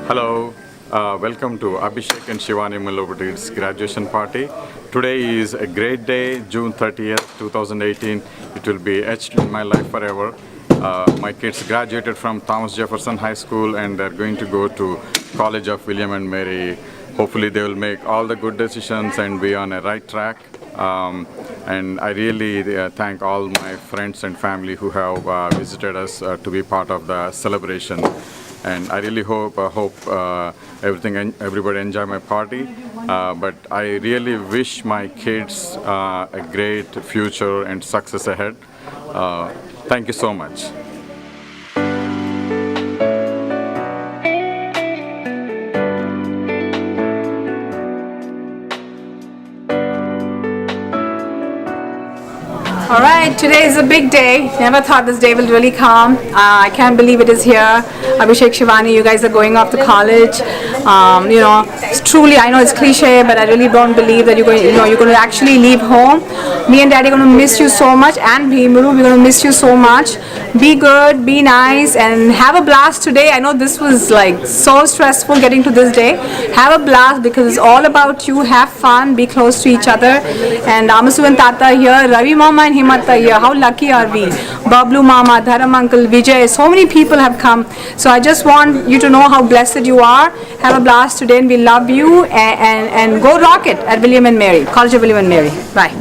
Hello, welcome to Abhishek and Shivani Mullobudi's graduation party. Today is a great day, June 30th, 2018. It will be etched in my life forever. My kids graduated from Thomas Jefferson High School and they're going to go to College of William and Mary. Hopefully they will make all the good decisions and be on a right track. And I really thank all my friends and family who have visited us to be part of the celebration. And I really hope everybody enjoy my party. But I really wish my kids a great future and success ahead. Thank you so much. All right, today is a big day. Never thought this day will really come. I can't believe it is here. Abhishek, Shivani, you guys are going off to college. It's truly, I know it's cliche, but I really don't believe that you're going to actually leave home. Me and Daddy are going to miss you so much, and Bhimuru, we're going to miss you so much. Be good, be nice, and have a blast today. I know this was like so stressful getting to this day. Have a blast because it's all about you. Have fun, be close to each other. And Amasu and Tata here, Ravi Mama and Himata here. How lucky are we? Bablu Mama, Dharam Uncle, Vijay. So many people have come. So I just want you to know how blessed you are. Have a blast today, and we love you. And go rock it at William and Mary, College of William and Mary. Bye.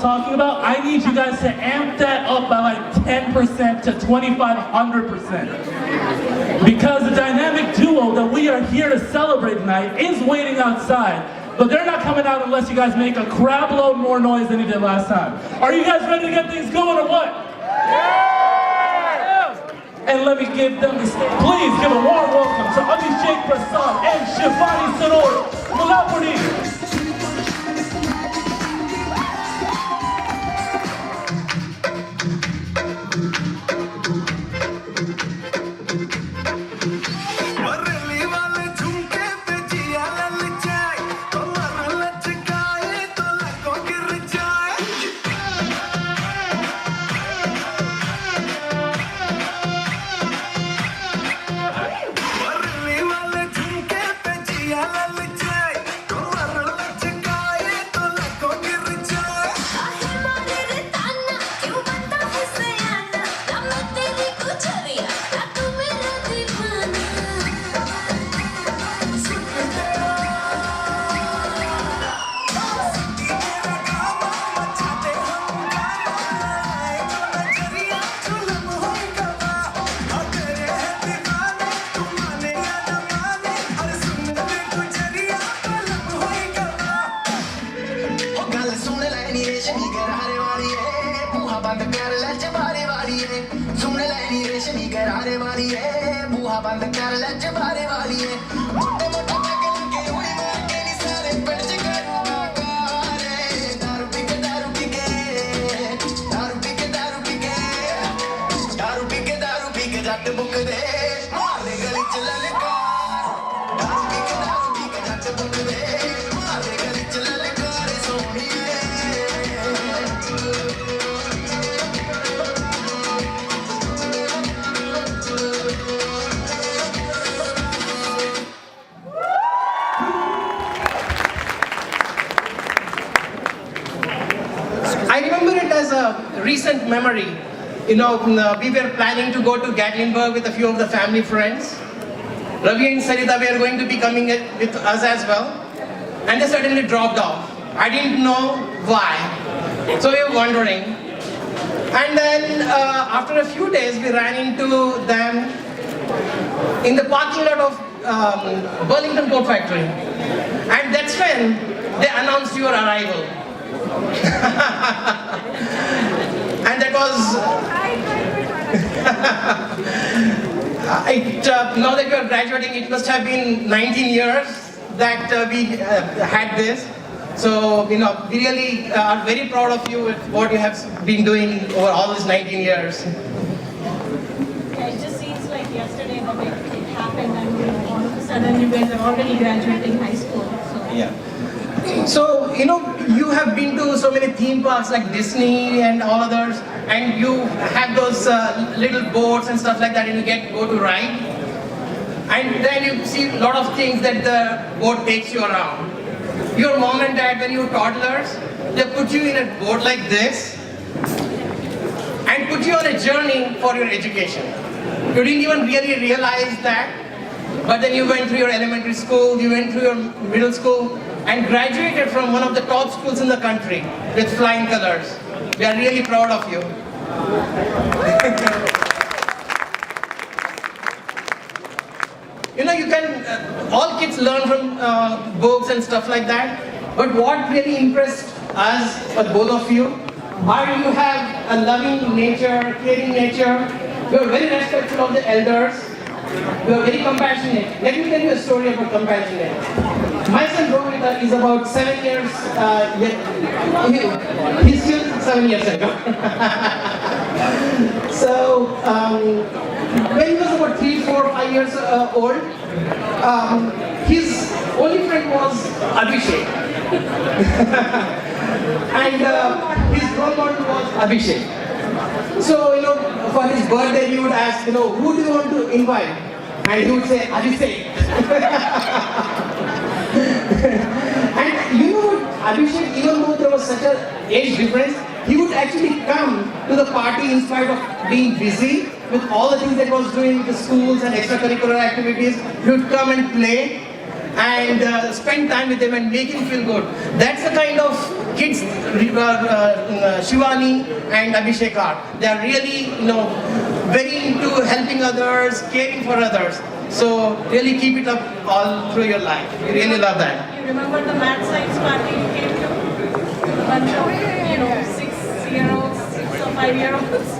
Talking about, I need you guys to amp that up by like 10% to 2,500%. Because the dynamic duo that we are here to celebrate tonight is waiting outside, but they're not coming out unless you guys make a crap load more noise than you did last time. Are you guys ready to get things going or what? Yeah! And let me give them the stage. Please give a warm welcome to Abhi and Shivani Mulapuri. I remember it as a recent memory. You know, we were planning to go to Gatlinburg with a few of the family friends. Ravi and Sarita were going to be coming with us as well. And they suddenly dropped off. I didn't know why. So we were wondering. And then after a few days, we ran into them in the parking lot of Burlington Coat Factory. And that's when they announced your arrival. And that was now that you are graduating, it must have been 19 years that we had this. So, you know, we really are very proud of you with what you have been doing over all these 19 years. Yeah, it just seems like yesterday that it happened and all of a sudden you guys are already graduating high school. So. Yeah. So, you know, you have been to so many theme parks like Disney and all others, and you have those little boats and stuff like that, and you go to ride. And then you see a lot of things that the boat takes you around. Your mom and dad, when you were toddlers, they put you in a boat like this and put you on a journey for your education. You didn't even really realize that, but then you went through your elementary school, you went through your middle school, and graduated from one of the top schools in the country with flying colors. We are really proud of you. You know, you can, all kids learn from books and stuff like that, but what really impressed us, both of you, are you have a loving nature, caring nature, you are very respectful of the elders, you are very compassionate. Let me tell you a story about compassionate. My son Rohit is about 7 years, he's still 7 years ago. So, when he was about 3, 4, 5 years old, His only friend was Abhishek. And his role model was Abhishek. So, for his birthday, he would ask, who do you want to invite? And he would say, Abhishek. And you know what, Abhishek, even though there was such an age difference, he would actually come to the party in spite of being busy with all the things that he was doing with the schools and extracurricular activities. He would come and play and spend time with them and make him feel good. That's the kind of kids Shivani and Abhishek are. They are really, very into helping others, caring for others. So really keep it up all through your life. We really love that. You remember the math science party you came to? Bunch of, 6-year-olds, 6 or 5-year-olds.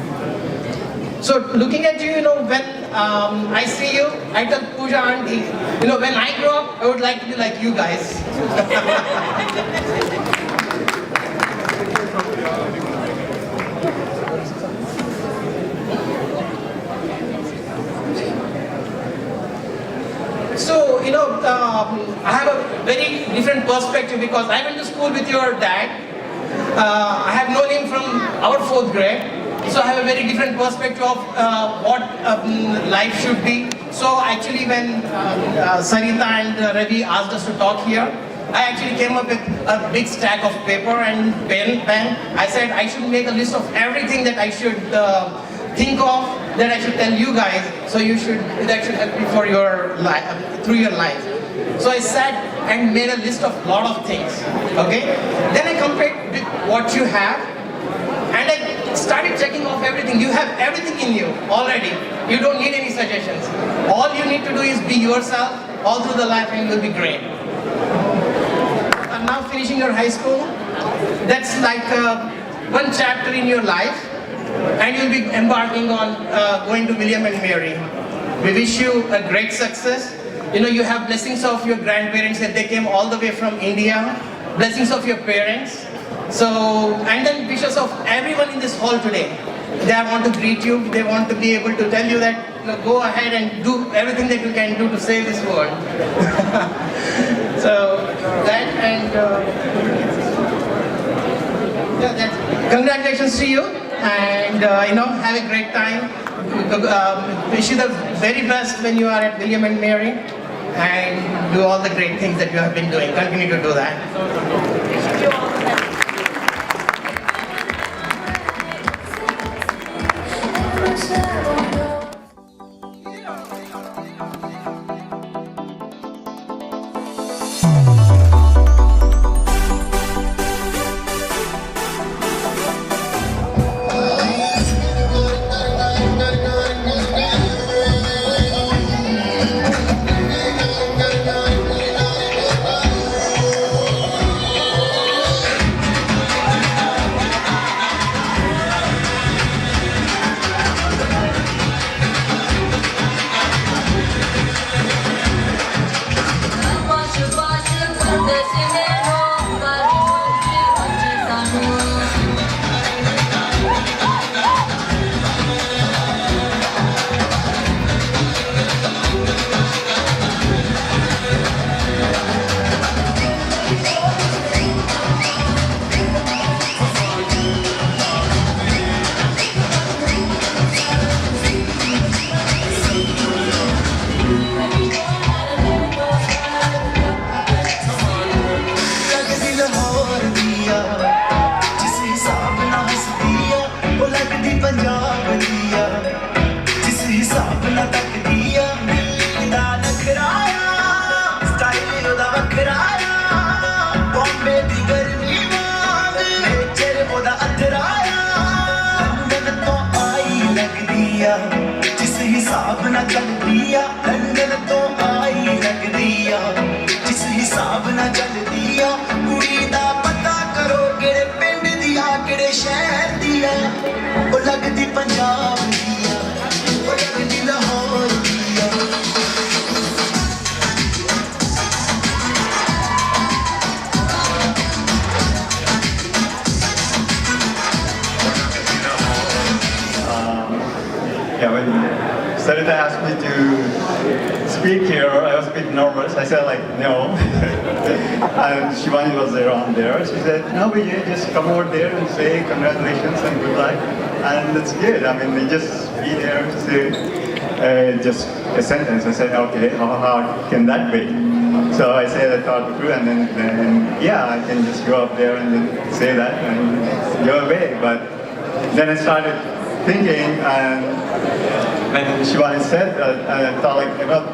So looking at you, when I see you, I tell Pooja auntie, when I grow up, I would like to be like you guys. So, I have a very different perspective because I went to school with your dad. I have known him from our 4th grade. So I have a very different perspective of what life should be. So actually when Sarita and Ravi asked us to talk here, I actually came up with a big stack of paper and pen. I said I should make a list of everything that I should think of, that I should tell you guys, so that should help you for your life, through your life. So I sat and made a list of lot of things, okay? Then I compared with what you have, and I started checking off everything. You have everything in you already. You don't need any suggestions. All you need to do is be yourself all through the life and you'll be great. I'm now finishing your high school. That's like one chapter in your life. And you'll be embarking on going to William and Mary. We wish you a great success. You have blessings of your grandparents that they came all the way from India. Blessings of your parents. So, and then wishes of everyone in this hall today. They want to greet you. They want to be able to tell you that go ahead and do everything that you can do to save this world. So, that and congratulations to you. And have a great time. Wish you the very best when you are at William and Mary, and do all the great things that you have been doing. Continue to do that. Wish you all the best. Meredith asked me to speak here. I was a bit nervous. I said like, no. And Shivani was around there. She said, no, but you just come over there and say congratulations and good luck. And that's good. I mean, they just be there to say just a sentence. I said, okay, how hard can that be? So I said I thought through, and then yeah, I can just go up there and then say that and go away. But then I started thinking, and when Shivani said that, I thought like, well,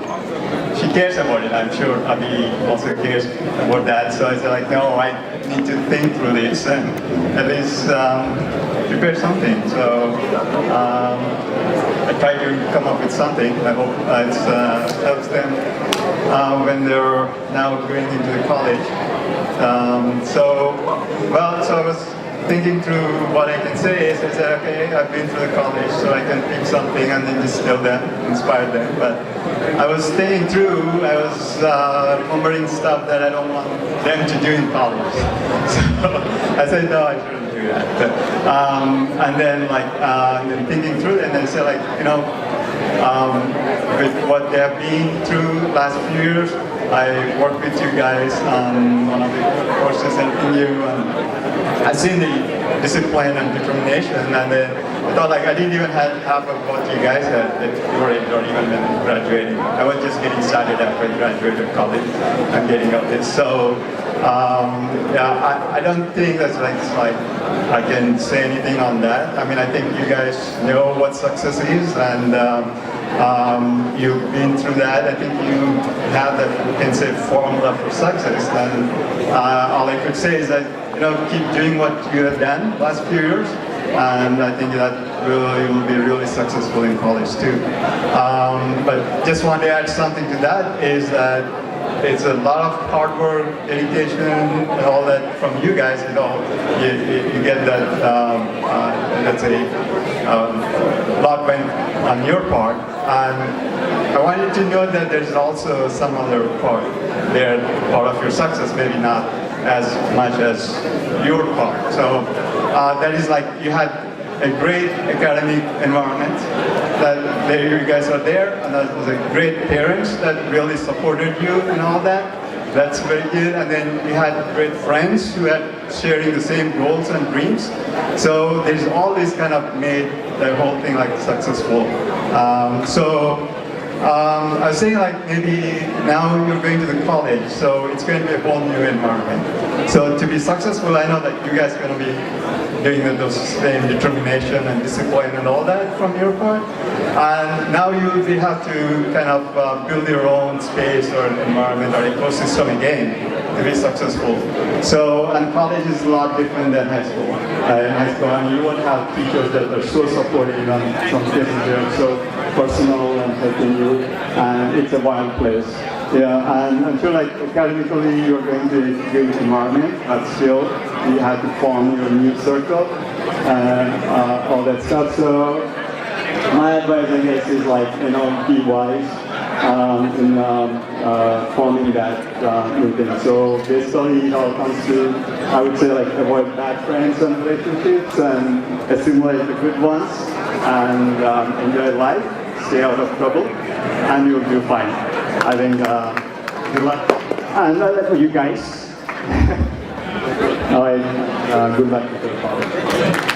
she cares about it. I'm sure Abhi also cares about that. So I said like, no, I need to think through this and at least prepare something. So I try to come up with something. I hope it helps them when they're now going into the college. So I was thinking through what I can say. So I said, okay, I've been through the college, so I can pick something and then just tell them, inspire them. But I was staying through, I was remembering stuff that I don't want them to do in college. So I said, no, I shouldn't do that. And then thinking through it, and then say like, you know, with what they have been through last few years, I worked with you guys on one of the courses helping you, and I've seen the discipline and determination, and then I thought like I didn't even have half of what you guys had at your age or even when graduating. I was just getting started after I graduated college and getting up this. So yeah, I don't think that's like I can say anything on that. I mean, I think you guys know what success is, and you've been through that. I think you have that, you can say, formula for success. And all I could say is that, you know, keep doing what you have done last few years, and I think that you will be really successful in college too. But just want to add something to that is that it's a lot of hard work, dedication, and all that from you guys. You know, you get that. Let's say lot went on your part, and I wanted to know that there's also some other part there, part of your success, maybe not as much as your part. So that is like you had a great academic environment, that there you guys are there, and that was a great parents that really supported you and all that. That's very good. And then you had great friends who had sharing the same goals and dreams. So there's all this kind of made the whole thing like successful. I was saying like maybe now you're going to the college, so it's going to be a whole new environment. So to be successful, I know that you guys are going to be doing those same determination and discipline and all that from your part. And now you will have to kind of build your own space or environment or ecosystem again to be successful. So, and college is a lot different than high school. In high school, and you won't have teachers that are so supportive, and some cases they are so personal and helping you, and it's a wild place. Yeah, and I'm sure like academically you're going to a good environment, but still you have to form your new circle and all that stuff. So my advice, I guess, is like, you know, be wise in forming that new thing. So basically it all comes to, I would say, like avoid bad friends and relationships and assimilate the good ones, and enjoy life, stay out of trouble, and you'll do fine. I think good luck, and for you guys. All right, good luck with the college.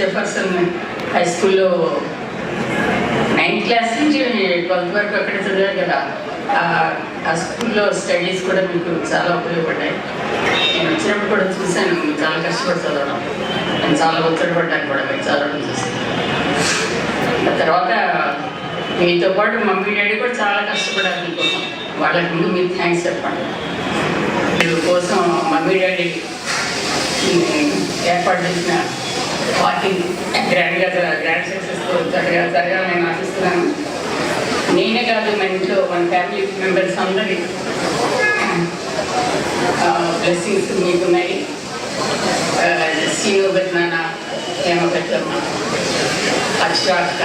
Jefferson high స్కూల్లో 9th class నుంచి 12th వరకు అక్కడే చదివారు కదా. ఆ స్కూల్లో studies కూడా మీకు చాలా ఉపయోగపడ్డాయి. నేను వచ్చినప్పుడు కూడా చూశాను మీరు చాలా కష్టపడి చదవడం. నేను చాలా ఒత్తిడి పడ్డాను కూడా మీరు చదవడం చూసి. ఆ తర్వాత మీతో పాటు మమ్మీ డాడీ కూడా చాలా కష్టపడారు మీకోసం. వాళ్ళకి ముందు మీరు థ్యాంక్స్ చెప్పండి. మీ కోసం మమ్మీ డాడీ ఏర్పాటు చేసిన పార్టీ గ్రాండ్ సక్సెస్తో జరగాలని నేను ఆశిస్తున్నాను. నేనే కాదు మన ఇంట్లో మన ఫ్యామిలీ మెంబర్స్ అందరి బ్లెస్సింగ్స్ మీకున్నాయి. సీను పెద్దనాన్న, హేమ పెద్దమ్మ, అక్షరాక్క,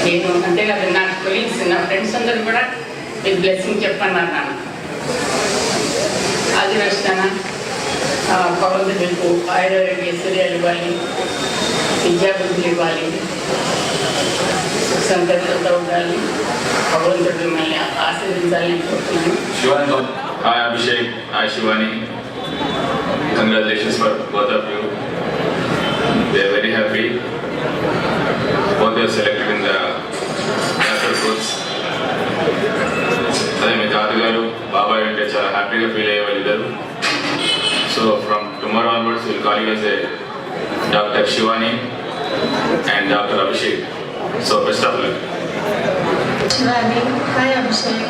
నేను అంతేకాదు నా కొలీగ్స్ నా ఫ్రెండ్స్ అందరూ కూడా మీకు బ్లెస్సింగ్ చెప్పన్నారు నాన్న. అది నచ్చుతానా భగవంతుడు మీకు ఆయుర్వేద ఐశ్వర్యాలు ఇవ్వాలి, విద్యాబుద్ధులు ఇవ్వాలి, సుఖ సంతోషంతో ఉండాలి. భగవంతుడు మిమ్మల్ని ఆశీర్వదించాలని కోరుతున్నాను. Shivani, hi Abhishek, hi Shivani. Congratulations for both of you. They are very happy. Both are selected in the national course. అదే మీ తాతగారు బాబాయ్ అంటే చాలా హ్యాపీగా ఫీల్ అయ్యే వాళ్ళు ఇద్దరు. So from tomorrow onwards will call you as a doctor Shivani and doctor Abhishek. So best of luck. Shivani, hi Abhishek.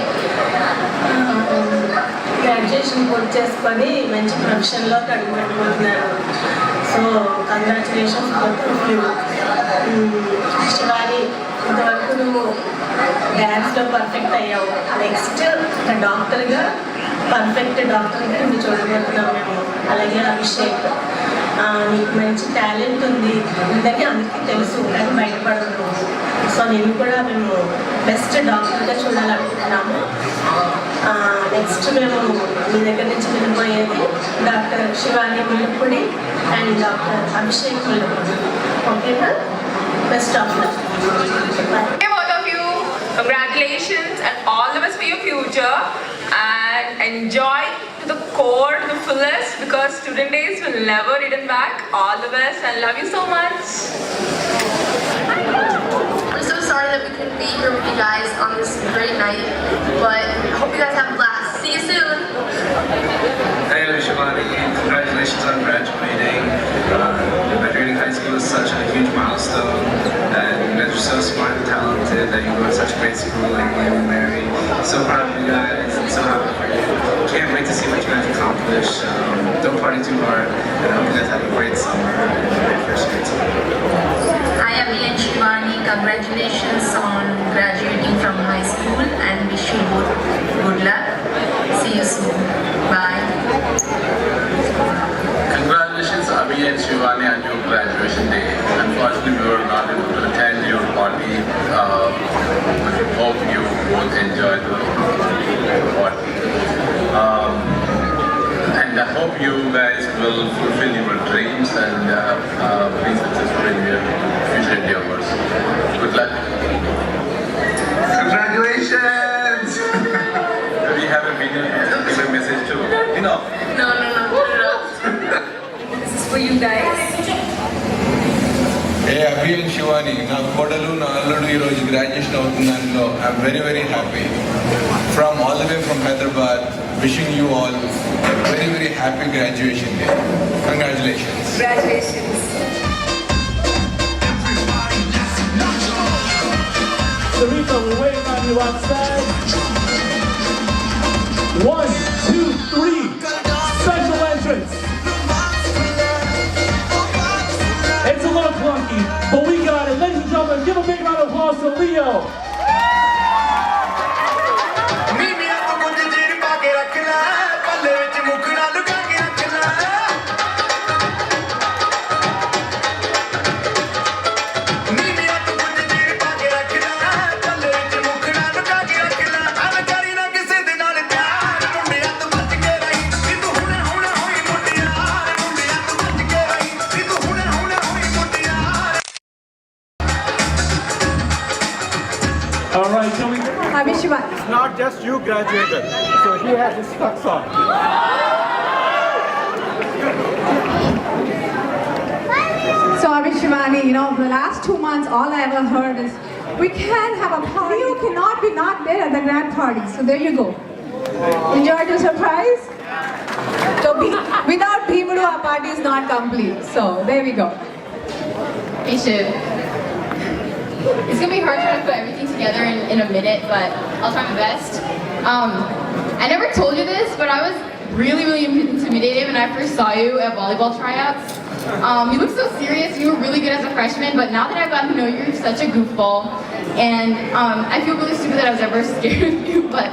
Graduation పూర్తి చేసుకొని మంచి ప్రొఫెషన్లో అడుగుపెట్టుకుంటున్నాను. So congratulations both of you. Shivani, ఇంతవరకు నువ్వు డ్యాన్స్లో పర్ఫెక్ట్ అయ్యావు. నెక్స్ట్ డాక్టర్గా పర్ఫెక్ట్ డాక్టర్గా నువ్వు చూడబోతున్నావు మేము. అలాగే అభిషేక్, నీకు మంచి టాలెంట్ ఉంది, అందరికీ తెలుసు కానీ బయటపడదు. సో నేను కూడా మేము బెస్ట్ డాక్టర్గా చూడాలనుకుంటున్నాము. నెక్స్ట్ మేము మీ దగ్గర నుంచి వెళ్ళిపోయేది doctor Shivani Mullapudi and doctor Abhishek Mullapudi. ఓకేనా? Best of luck. Both of you, congratulations and all the best for your future, and enjoy to the core, to the fullest, because student days will never return back. All the best and love you so much. We're so sorry that we couldn't be here with you guys on this great night, but I hope you guys have a blast. See you soon. Hey Shivani, congratulations on graduating. Graduating high school is such a huge milestone, and you guys are so smart and talented that you go to such a great school like William and Mary. So proud of you guys and so happy for you. Can't wait to see what you guys accomplish. Don't party too hard, and I hope you guys have a great summer and a great first year too. Hi Abhi and Shivani, congratulations on graduating from high school and wish you both good luck. See you soon. Bye. Congratulations Abhi and Shivani on your graduation day. Unfortunately, we were not able to attend your party. But we hope you both enjoy the party. And I hope you guys will fulfill your dreams and be successful in your future endeavors. Good luck. Congratulations! Do we have a video? Give a message to No. This is for you guys. Hey Abhi and Shivani, నా కోడలు నా అల్లుడు ఈరోజు graduation అవుతున్న దాంట్లో I'm very very happy. From all the way from Hyderabad, wishing you all very very happy graduation day. Congratulations. Congratulations. Sarita, we're waiting on you outside. 1, 2, 3. Special entrance. It's a little clunky, but we got it. Ladies and gentlemen, give a big round of applause to Leo. All right, so we... Abhi Shivani. It's not just you graduated, so he has his socks on. So Abhi, Shivani, you know, the last 2 months, all I ever heard is, we can't have a party, you cannot be not there at the grand party. So there you go. Enjoy the surprise? So without Bhimadu, our party is not complete. So there we go. Hey Shiv. It's gonna be hard trying to put everything together in a minute, but I'll try my best. I never told you this, but I was really intimidated when I first saw you at volleyball tryouts. You looked so serious, you were really good as a freshman, but now that I've gotten to know you, you're such a goofball. And I feel really stupid that I was ever scared of you, but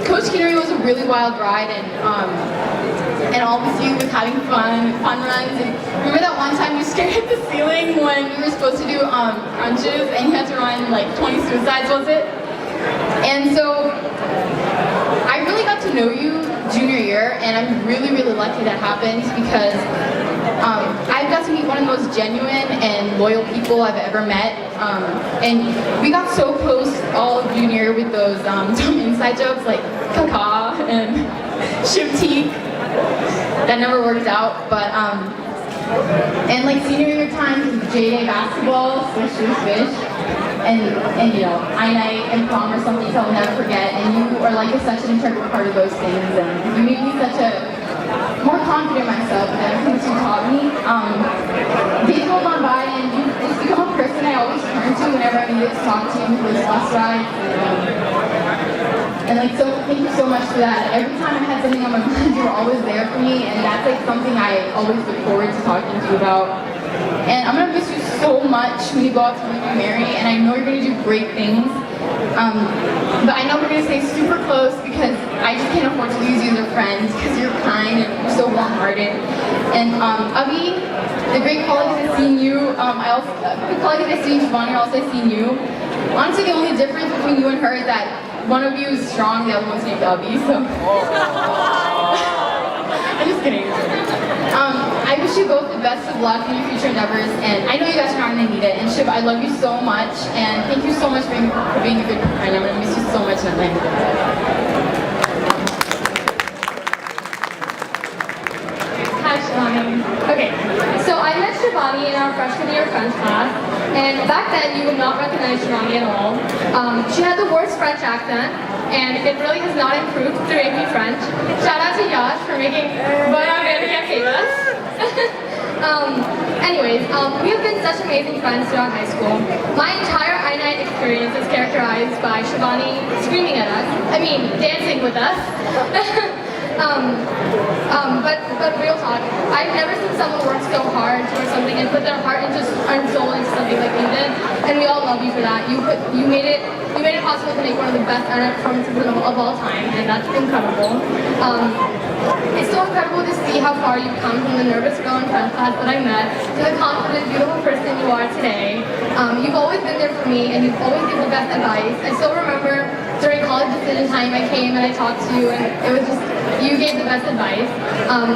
Coach Kinnery was a really wild ride, and all with you with having fun runs. And remember that one time you scared at the ceiling when we were supposed to do crunches and you had to run like 20 suicides, was it? And so I really got to know you junior year, and I'm really lucky that happened because I got to meet one of the most genuine and loyal people I've ever met. And we got so close all of junior with those dumb inside jokes like Kaka and Shivti. That never worked out, but and like senior year time, J-Day basketball, swish, and you know, I and prom or something I'll never forget, and you are like such an integral part of those things, and you made me such a more confident myself with everything that you taught me. Days go on by, and you just become a person I always turn to whenever I needed to talk to you for those bus rides. And like, so thank you so much for that. Every time I had something on my mind, you were always there for me, and that's like something I always look forward to talking to you about. And I'm gonna miss you so much when you go out to William and Mary, and I know you're gonna do great things. But I know we're gonna stay super close because I just can't afford to lose you as a friend because you're kind and you're so warm-hearted. And Abhi, the great qualities I've seen you, the qualities I've seen Shivani, also I've seen you. Honestly, the only difference between you and her is that one of you is strong, the other one's named Abhi, so. I'm just kidding. I wish you both the best of luck in your future endeavors, and I know you guys are not going to need it. And Shiv, I love you so much, and thank you so much for being a good friend. I'm going to miss you so much in Atlanta. Hi, Shivani. Okay, so I met Shivani in our freshman year French class, and back then you would not recognize Shivani at all. She had the worst French accent, and it really has not improved through AP French. Shout out to Yash for making Voyage American famous. Anyways, we have been such amazing friends throughout high school. My entire I-9 experience is characterized by Shivani screaming at us, dancing with us. But real talk, I've never seen someone work so hard towards something and put their heart and soul into something like you did, and we all love you for that. You made it possible to make one of the best internet performances of all time, and that's incredible. It's so incredible to see how far you've come from the nervous girl in French class that I met to the confident, beautiful person you are today. You've always been there for me, and you've always given the best advice. I still remember during college decision time I came and I talked to you, and it was just, you gave the best advice.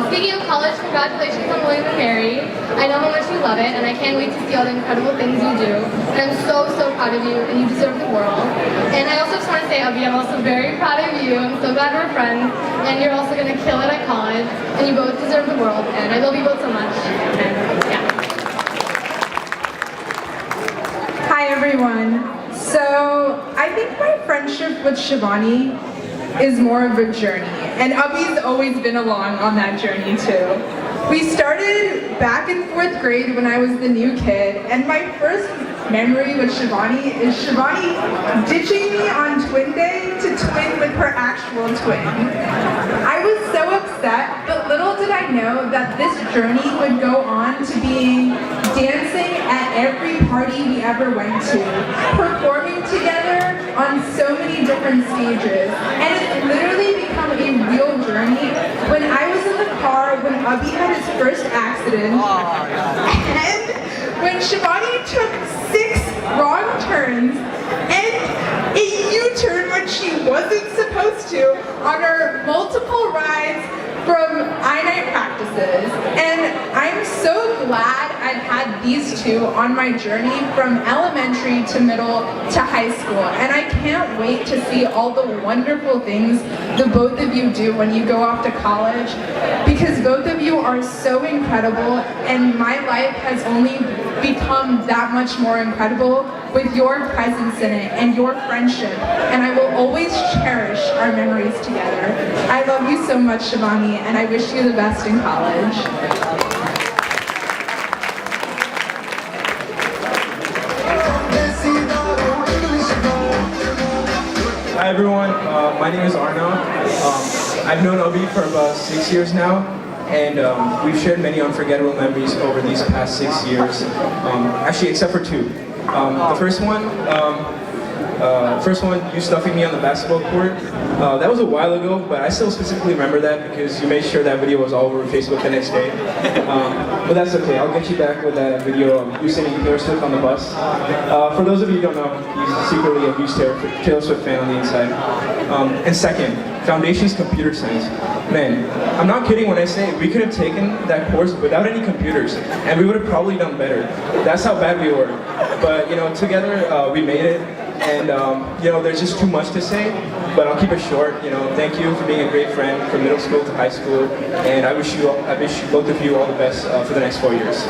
Speaking of college, congratulations on William and Mary. I know how much you love it, and I can't wait to see all the incredible things you do. And I'm so proud of you, and you deserve the world. And I also just want to say, Abhi, I'm also very proud of you. I'm so glad we're friends, and you're also going to kill it at college, and you both deserve the world, and I love you both so much. And, yeah. Hi everyone. So I think my friendship with Shivani is more of a journey, and Abhi's always been along on that journey too. We started back in 4th grade when I was the new kid, and my first memory with Shivani is Shivani ditching me on twin day to twin with her actual twin. I was so upset, but little did I know that this journey would go on to being dancing at every party we ever went to, performing together on so many different stages, and it literally become a real journey. When I was in the car when Abhi had his first accident, and when Shivani took 6 wrong turns and a U-turn when she wasn't supposed to on her multiple rides from I-night practices. And I'm so glad I've had these two on my journey from elementary to middle to high school. And I can't wait to see all the wonderful things the both of you do when you go off to college, because both of you are so incredible, and my life has only become that much more incredible with your presence in it and your friendship, and I will always cherish our memories together. I love you so much, Shivani, and I wish you the best in college. Hi everyone, my name is Arno. I've known Abhi for about 6 years now, and we've shared many unforgettable memories over these past 6 years. Actually, except for two. The first one, you stuffing me on the basketball court. That was a while ago, but I still specifically remember that because you made sure that video was all over Facebook the next day. But that's okay, I'll get you back with that video of you singing Taylor Swift on the bus. For those of you who don't know, he's secretly a huge Taylor Swift fan on the inside. And second, Foundations Computer Science. Man, I'm not kidding when I say we could have taken that course without any computers, and we would have probably done better. That's how bad we were. But you know, together we made it. And you know, there's just too much to say, but I'll keep it short. You know, thank you for being a great friend from middle school to high school, and I wish both of you all the best for the next 4 years.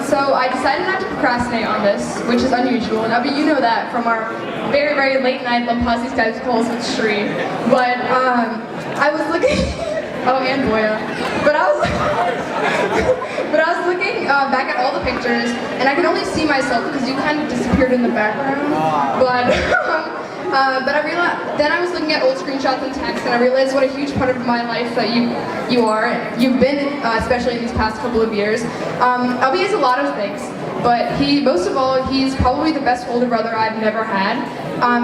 So I decided not to procrastinate on this, which is unusual. And Abhi, you know that from our very, very late night La Paz Skype calls with Shri. But I was looking. Oh, and Boya. But I was looking back at all the pictures, and I could only see myself because you kind of disappeared in the background. But I realized, then I was looking at old screenshots and texts, and I realized what a huge part of my life that you are. You've been, especially in these past couple of years. Abhi is a lot of things, but most of all, he's probably the best older brother I've never had.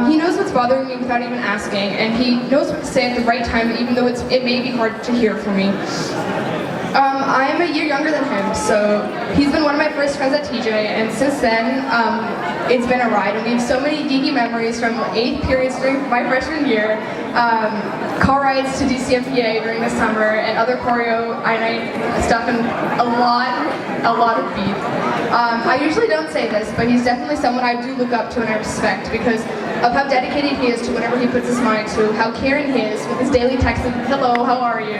He knows what's bothering me without even asking, and he knows what to say at the right time, even though it may be hard to hear from me. I'm a year younger than him, so he's been one of my first friends at TJ, and since then, it's been a ride, and we have so many geeky memories from 8th periods during my freshman year, car rides to DCMPA during the summer, and other choreo, I-night stuff, and a lot of beef. I usually don't say this, but he's definitely someone I do look up to and I respect because of how dedicated he is to whatever he puts his mind to, how caring he is with his daily text of, hello, how are you?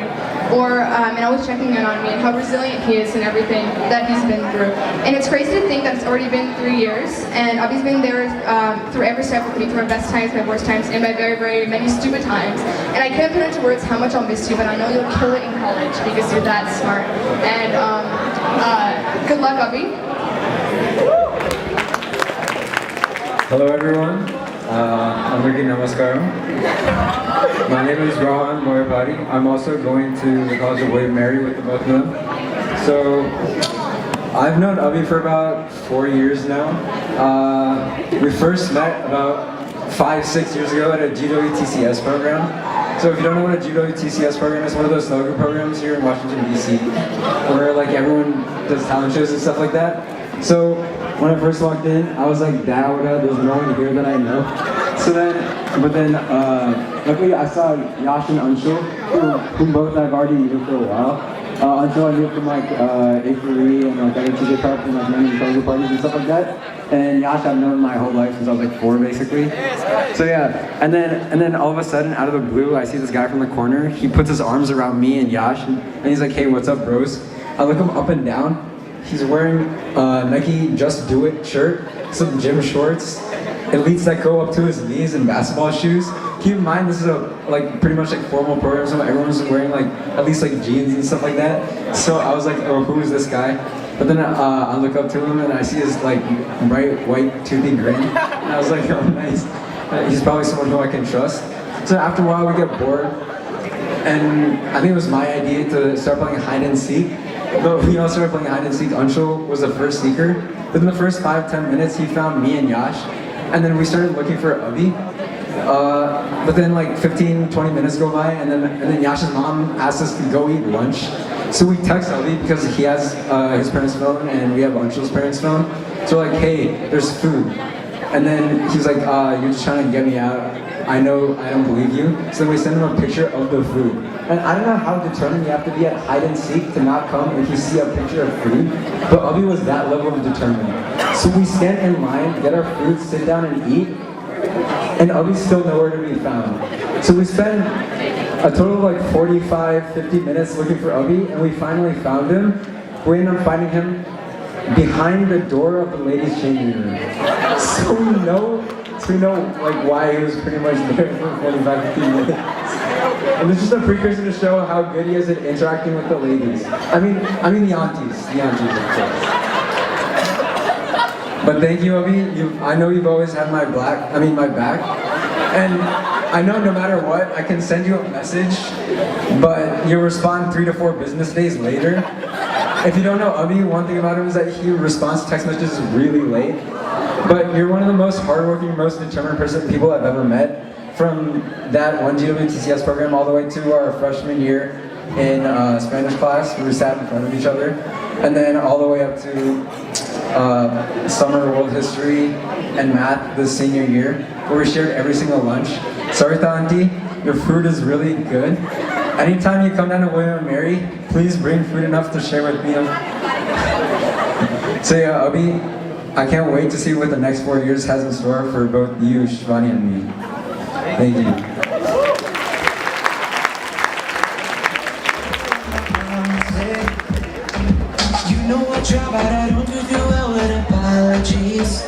Or, and always checking in on me, and how resilient he is in everything that he's been through. And it's crazy to think that it's already been 3 years, and Abhi's been there through every step with me, through my best times, my worst times, and my very, very many stupid times. And I can't put into words how much I'll miss you, but I know you'll kill it in college because you're that smart. And good luck, Abhi. Hello everyone, Amriki Namaskaram. My name is Rohan Moyapati. I'm also going to the College of William Mary with the both of them. So, I've known Abhi for about 4 years now. We first met about 5-6 years ago at a Judo TCS program. So if you don't know what a Judo TCS program is, one of those slogan programs here in Washington DC, where like everyone does talent shows and stuff like that. So when I first walked in, I was like, Dawda, there's no one here that I know. So then, luckily I saw Yash and Anshul, whom both I've already knew for a while. Anshul I knew from like A3 and like other TJ Prep and like many proposal parties and stuff like that. And Yash I've known my whole life since I was like 4 basically. So yeah, and then all of a sudden out of the blue I see this guy from the corner. He puts his arms around me and Yash and he's like, hey, what's up bros? I look him up and down. He's wearing Nike Just Do It shirt, some gym shorts, elites that go up to his knees and basketball shoes. Keep in mind this is a pretty much like formal program, so everyone's wearing like at least like jeans and stuff like that. So I was like, oh, who is this guy? But then I look up to him and I see his like bright white toothy grin. And I was like, oh nice. He's probably someone who I can trust. So after a while we get bored, and I think it was my idea to start playing hide and seek. But we all started playing hide and seek. Anshul was the first seeker. Within the first 5-10 minutes, he found me and Yash, and then we started looking for Abhi. But then like 15-20 minutes go by, and then Yash's mom asked us to go eat lunch. So we text Abhi because he has his parents' phone, and we have Anshul's parents' phone. So we're like, hey, there's food. And then he's like, you're just trying to get me out. I know I don't believe you. So then we send him a picture of the food. And I don't know how determined you have to be at hide and seek to not come if you see a picture of food, but Abhi was that level of determined. So we stand in line, get our food, sit down and eat, and Abhi's still nowhere to be found. So we spend a total of like 45, 50 minutes looking for Abhi, and we finally found him. We ended up finding him behind the door of the ladies' changing room. So we know like why he was pretty much there for 45, 50 minutes. And this is a precursor to show how good he is at interacting with the ladies. I mean the aunties, of course. But thank you, Abhi. I know you've always had my back. And I know no matter what, I can send you a message, but you'll respond 3 to 4 business days later. If you don't know Abhi, one thing about him is that he responds to text messages really late. But you're one of the most hardworking, most determined people I've ever met. From that one GWTCS program all the way to our freshman year in Spanish class, we sat in front of each other. And then all the way up to summer world history and math this senior year, where we shared every single lunch. Sarita auntie, your food is really good. Anytime you come down to William & Mary, please bring food enough to share with me. So yeah, Abhi, I can't wait to see what the next 4 years has in store for both you, Shivani, and me. Thank you. You know I try, but I don't do well with apologies.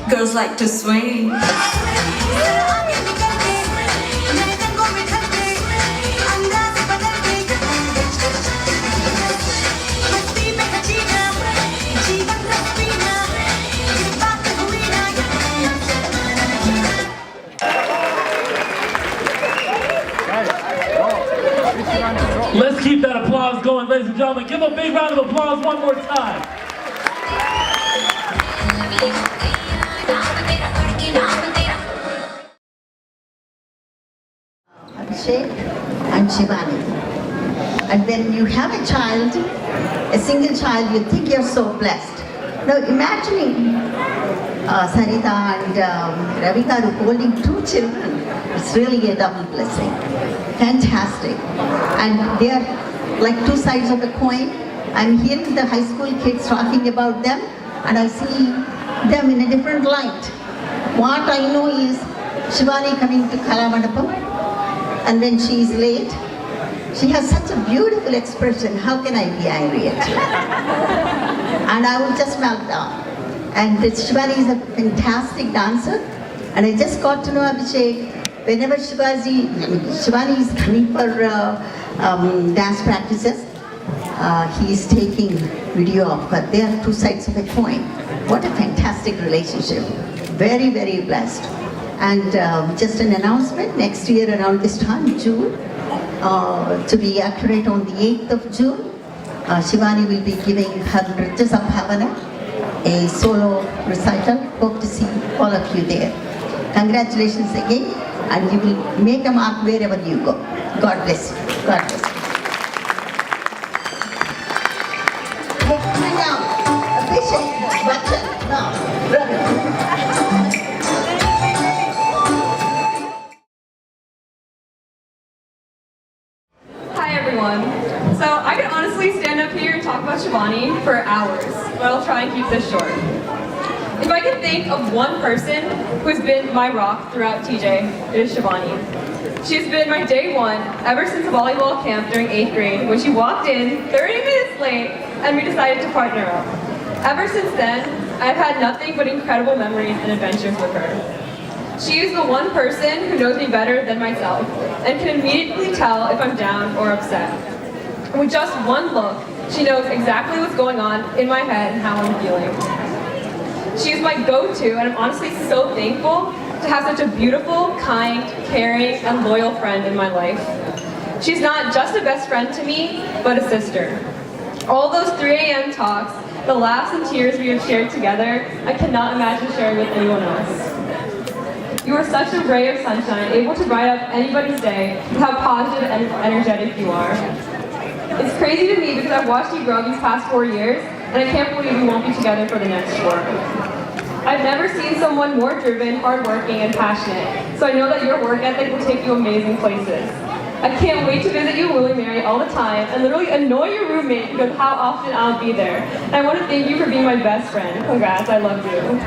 Girls like to swing. Let's keep that applause going, ladies and gentlemen. Give a big round of applause one more time. Abhishek and Shivani. And when you have a child, a single child, you think you're so blessed. Now imagining Sarita and Ravika holding two children, it's really a double blessing. Fantastic. And they are like two sides of a coin. I'm hearing the high school kids talking about them, and I see them in a different light. What I know is Shivani coming to Kalamanapam, and when she is late, she has such a beautiful expression. How can I be angry at her? And I will just melt down. And Shivani is a fantastic dancer. And I just got to know Abhishek. Whenever Shivani is coming for dance practices, he is taking video of her. They are two sides of a coin. What a fantastic relationship. Very, very blessed. And just an announcement, next year around this time, June, to be accurate on the 8th of June, Shivani will be giving her Nrittas of Bhavana, a solo recital. Hope to see all of you there. Congratulations again, and you will make a mark wherever you go. God bless you. God bless you. Let's bring out Abhishek Bachchan now. Brother. So I could honestly stand up here and talk about Shivani for hours, but I'll try and keep this short. If I could think of one person who has been my rock throughout TJ, it is Shivani. She's been my day one ever since the volleyball camp during 8th grade when she walked in 30 minutes late and we decided to partner up. Ever since then, I've had nothing but incredible memories and adventures with her. She is the one person who knows me better than myself and can immediately tell if I'm down or upset. With just one look, she knows exactly what's going on in my head and how I'm feeling. She is my go-to, and I'm honestly so thankful to have such a beautiful, kind, caring, and loyal friend in my life. She's not just a best friend to me, but a sister. All those 3 a.m. talks, the laughs and tears we have shared together, I cannot imagine sharing with anyone else. You are such a ray of sunshine, able to brighten up anybody's day with how positive and energetic you are. It's crazy to me because I've watched you grow these past 4 years, and I can't believe we won't be together for the next 4. I've never seen someone more driven, hardworking, and passionate, so I know that your work ethic will take you amazing places. I can't wait to visit you in Willie Mary all the time and literally annoy your roommate because of how often I'll be there. And I want to thank you for being my best friend. Congrats, I love you.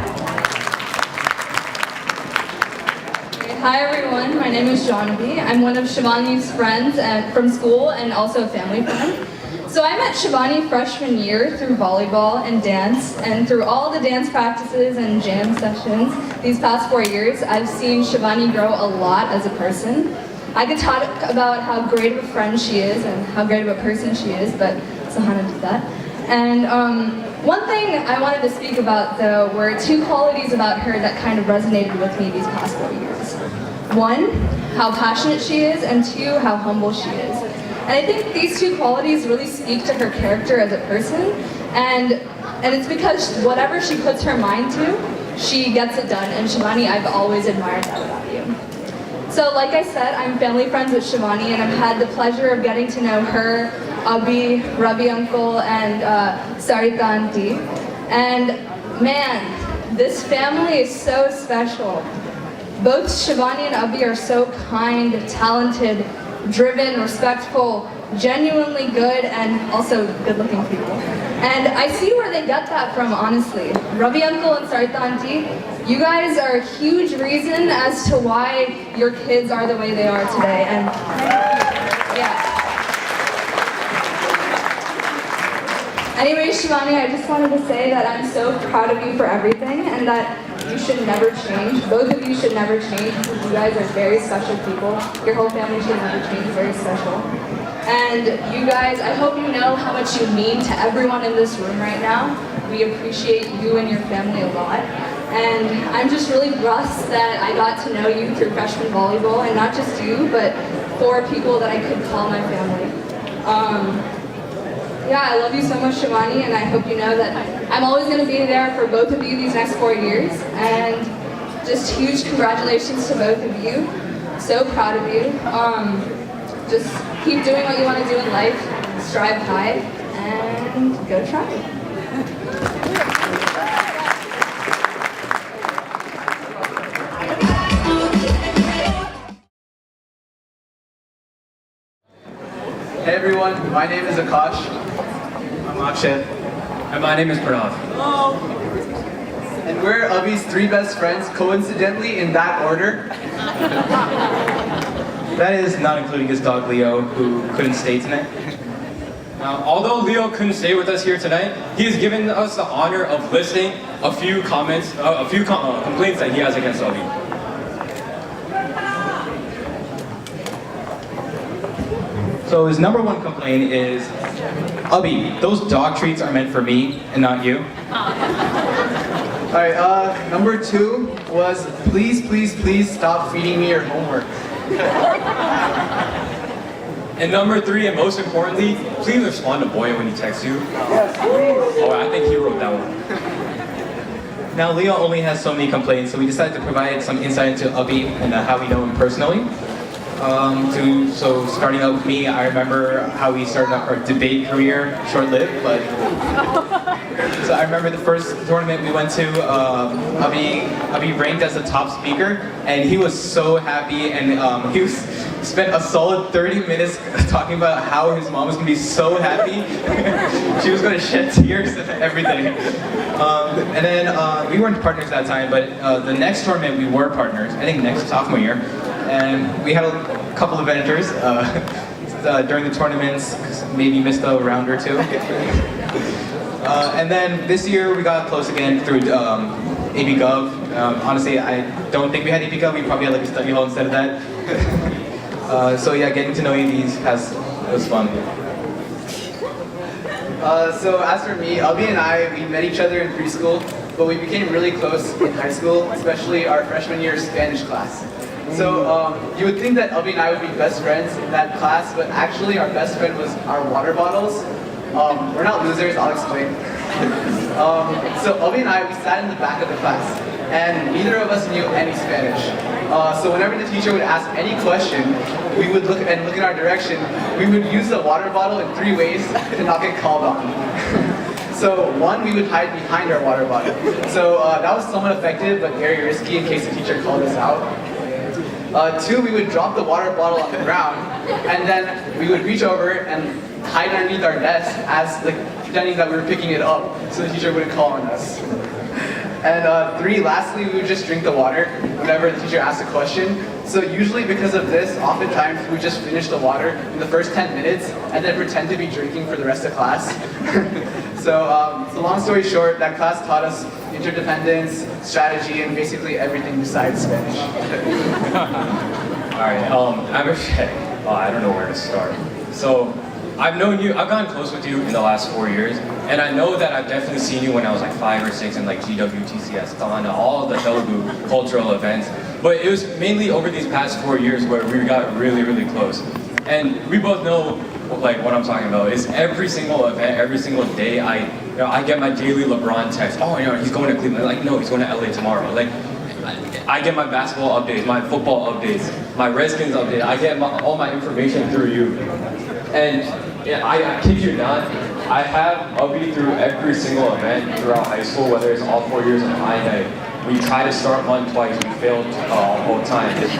Hi everyone, my name is Abhi. I'm one of Shivani's friends from school and also a family friend. So I met Shivani freshman year through volleyball and dance, and through all the dance practices and jam sessions these past 4 years, I've seen Shivani grow a lot as a person. I could talk about how great of a friend she is and how great of a person she is, but Sahana did that. And one thing I wanted to speak about though were 2 qualities about her that kind of resonated with me these past 4 years. 1, how passionate she is, and 2, how humble she is. And I think these 2 qualities really speak to her character as a person, and it's because whatever she puts her mind to, she gets it done, and Shivani, I've always admired that about you. So like I said, I'm family friends with Shivani, and I've had the pleasure of getting to know her, Abhi, Ravi uncle, and Sarita auntie. And man, this family is so special. Both Shivani and Abhi are so kind, talented, driven, respectful, genuinely good, and also good-looking people. And I see where they get that from, honestly. Ravi uncle and Sarita auntie, you guys are a huge reason as to why your kids are the way they are today. And yeah. Anyway, Shivani, I just wanted to say that I'm so proud of you for everything, and that you should never change. Both of you should never change because you guys are very special people. Your whole family should never change, very special. And you guys, I hope you know how much you mean to everyone in this room right now. We appreciate you and your family a lot. And I'm just really blessed that I got to know you through freshman volleyball, and not just you, but 4 people that I could call my family. yeah, I love you so much, Shivani, and I hope you know that I'm always going to be there for both of you these next 4 years. And just huge congratulations to both of you. So proud of you. Just keep doing what you want to do in life. Strive high and go try. Hey everyone, my name is Akash. I'm Akshay. And my name is Pranav. And we're Abhi's 3 best friends, coincidentally in that order. That is not including his dog Leo, who couldn't stay tonight. Now, although Leo couldn't stay with us here tonight, he has given us the honor of listing a few complaints that he has against Abhi. So his number 1 complaint is, Abhi, those dog treats are meant for me and not you. Alright, number 2 was, please, please, please stop feeding me your homework. And number 3, and most importantly, please respond to Boya when he texts you. Yes, please. Oh, I think he wrote that one. Now, Leo only has so many complaints, so we decided to provide some insight into Abhi and how we know him personally. So starting out with me, I remember how we started our debate career, short-lived, but so I remember the first tournament we went to, Abhi ranked as the top speaker, and he was so happy, and he spent a solid 30 minutes talking about how his mom was gonna be so happy. She was gonna shed tears and everything. And then we weren't partners that time, but the next tournament we were partners, I think next sophomore year. And we had a couple of enters during the tournaments, maybe missed a round or 2. And then this year we got close again through AB Gov. Honestly, I don't think we had AB Gov, we probably had like a study hall instead of that. So yeah, getting to know you was fun. So as for me, Abhi and I, we met each other in preschool, but we became really close in high school, especially our freshman year Spanish class. So you would think that Abhi and I would be best friends in that class, but actually our best friend was our water bottles. We're not losers, I'll explain. So Abhi and I, we sat in the back of the class, and neither of us knew any Spanish. So whenever the teacher would ask any question, we would look in our direction. We would use the water bottle in 3 ways to not get called on. So 1, we would hide behind our water bottle. So that was somewhat effective, but very risky in case the teacher called us out. 2, we would drop the water bottle on the ground, and then we would reach over and hide underneath our desk as pretending that we were picking it up, so the teacher wouldn't call on us. And 3, lastly, we would just drink the water whenever the teacher asked a question. So usually because of this, oftentimes we would just finish the water in the first 10 minutes and then pretend to be drinking for the rest of class. So long story short, that class taught us interdependence, strategy, and basically everything besides Spanish. Alright, Abhishek, I don't know where to start. So, I've known you, I've gotten close with you in the last 4 years, and I know that I've definitely seen you when I was like 5 or 6 in like GWTCS, Talana, all the Telugu cultural events. But it was mainly over these past 4 years where we got really, really close. And we both know like what I'm talking about is every single event, every single day, I get my daily LeBron text. Oh, he's going to Cleveland. Like, no, he's going to LA tomorrow. Like, I get my basketball updates, my football updates, my Redskins update. I get all my information through you. And yeah, I kid you not, I have Abhi through every single event throughout high school, whether it's all 4 years of high night. We tried to start one twice, we failed both times.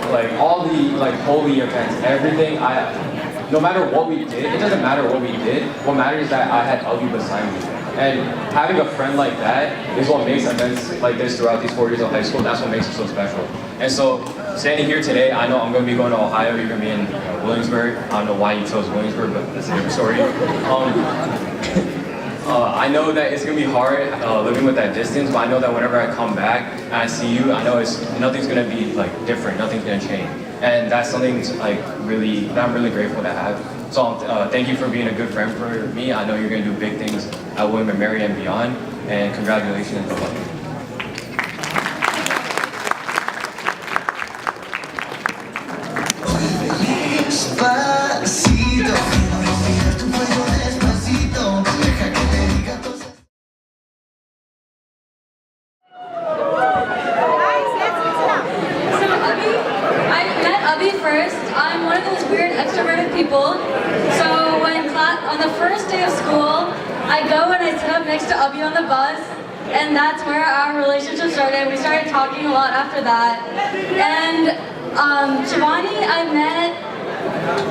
Like all the holy events, everything, no matter what we did, it doesn't matter what we did, what matters is that I had Abhi beside me. And having a friend like that is what makes events like this throughout these 4 years of high school, that's what makes it so special. And so, standing here today, I know I'm going to be going to Ohio, you're going to be in Williamsburg. I don't know why you chose Williamsburg, but that's a different story. I know that it's going to be hard living with that distance, but I know that whenever I come back and I see you, I know nothing's going to be different, nothing's going to change. And that's something that I'm really grateful to have. So thank you for being a good friend for me. I know you're going to do big things at William & Mary and beyond, and congratulations and good luck. Despacito, people. So on the first day of school, I go and I sit up next to Abhi on the bus, and that's where our relationship started. We started talking a lot after that. And Shivani, I met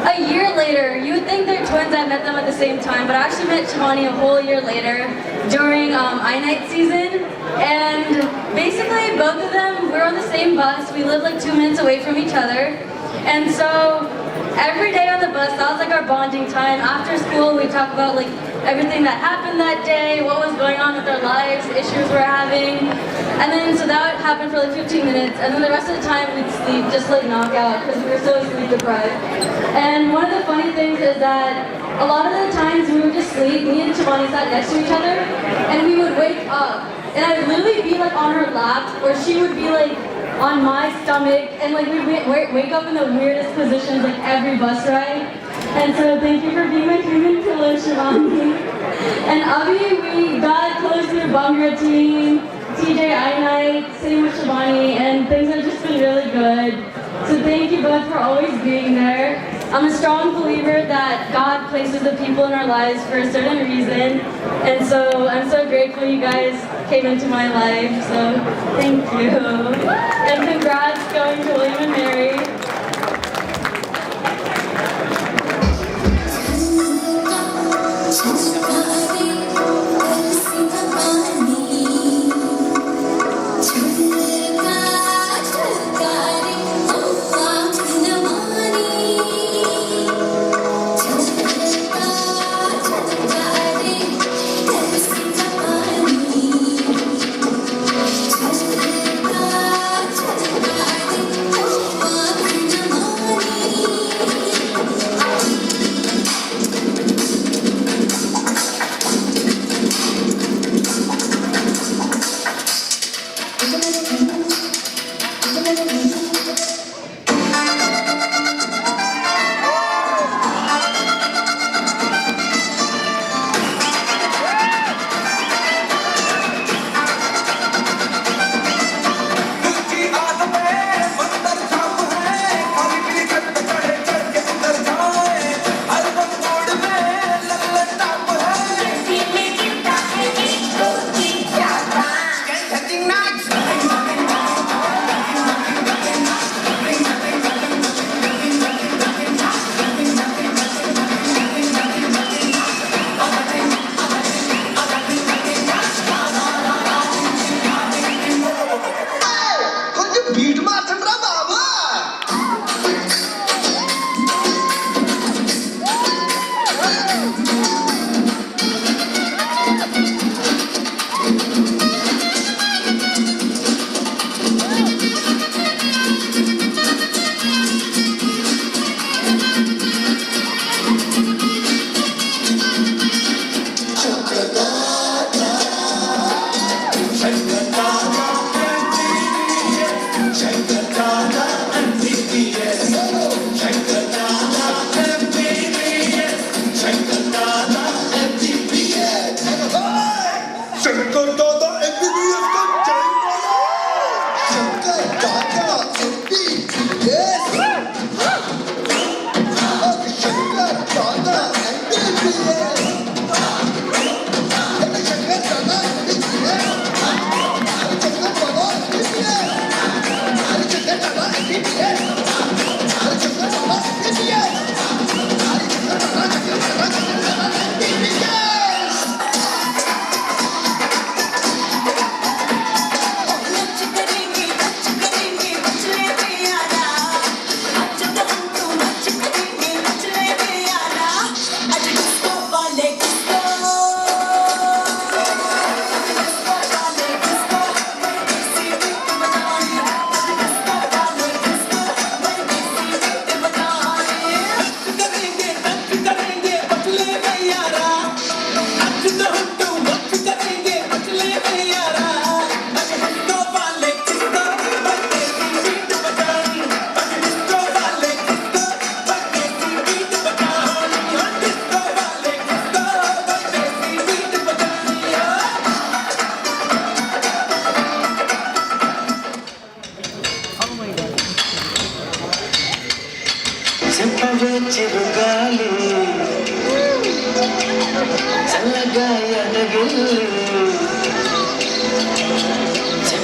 a year later. You would think they're twins, I met them at the same time, but I actually met Shivani a whole year later during I-Night season. And basically both of them, we're on the same bus. We live like 2 minutes away from each other. And so every day on the bus, that was like our bonding time. After school, we talk about like everything that happened that day, what was going on with our lives, issues we're having. And then, so that would happen for like 15 minutes. And then the rest of the time, we'd sleep, just like knock out, because we were so sleep deprived. And one of the funny things is that a lot of the times we would just sleep, me and Shivani sat next to each other, and we would wake up. And I'd literally be like on her lap, or she would be like on my stomach, and like we'd wake up in the weirdest positions like every bus ride. And so thank you for being my human pillow, Shivani. And Abhi, we got close through Bhangra team, TJ I-Night, sitting with Shivani, and things have just been really good. So thank you both for always being there. I'm a strong believer that God places the people in our lives for a certain reason. And so I'm so grateful you guys came into my life. So thank you. And congrats going to William and Mary.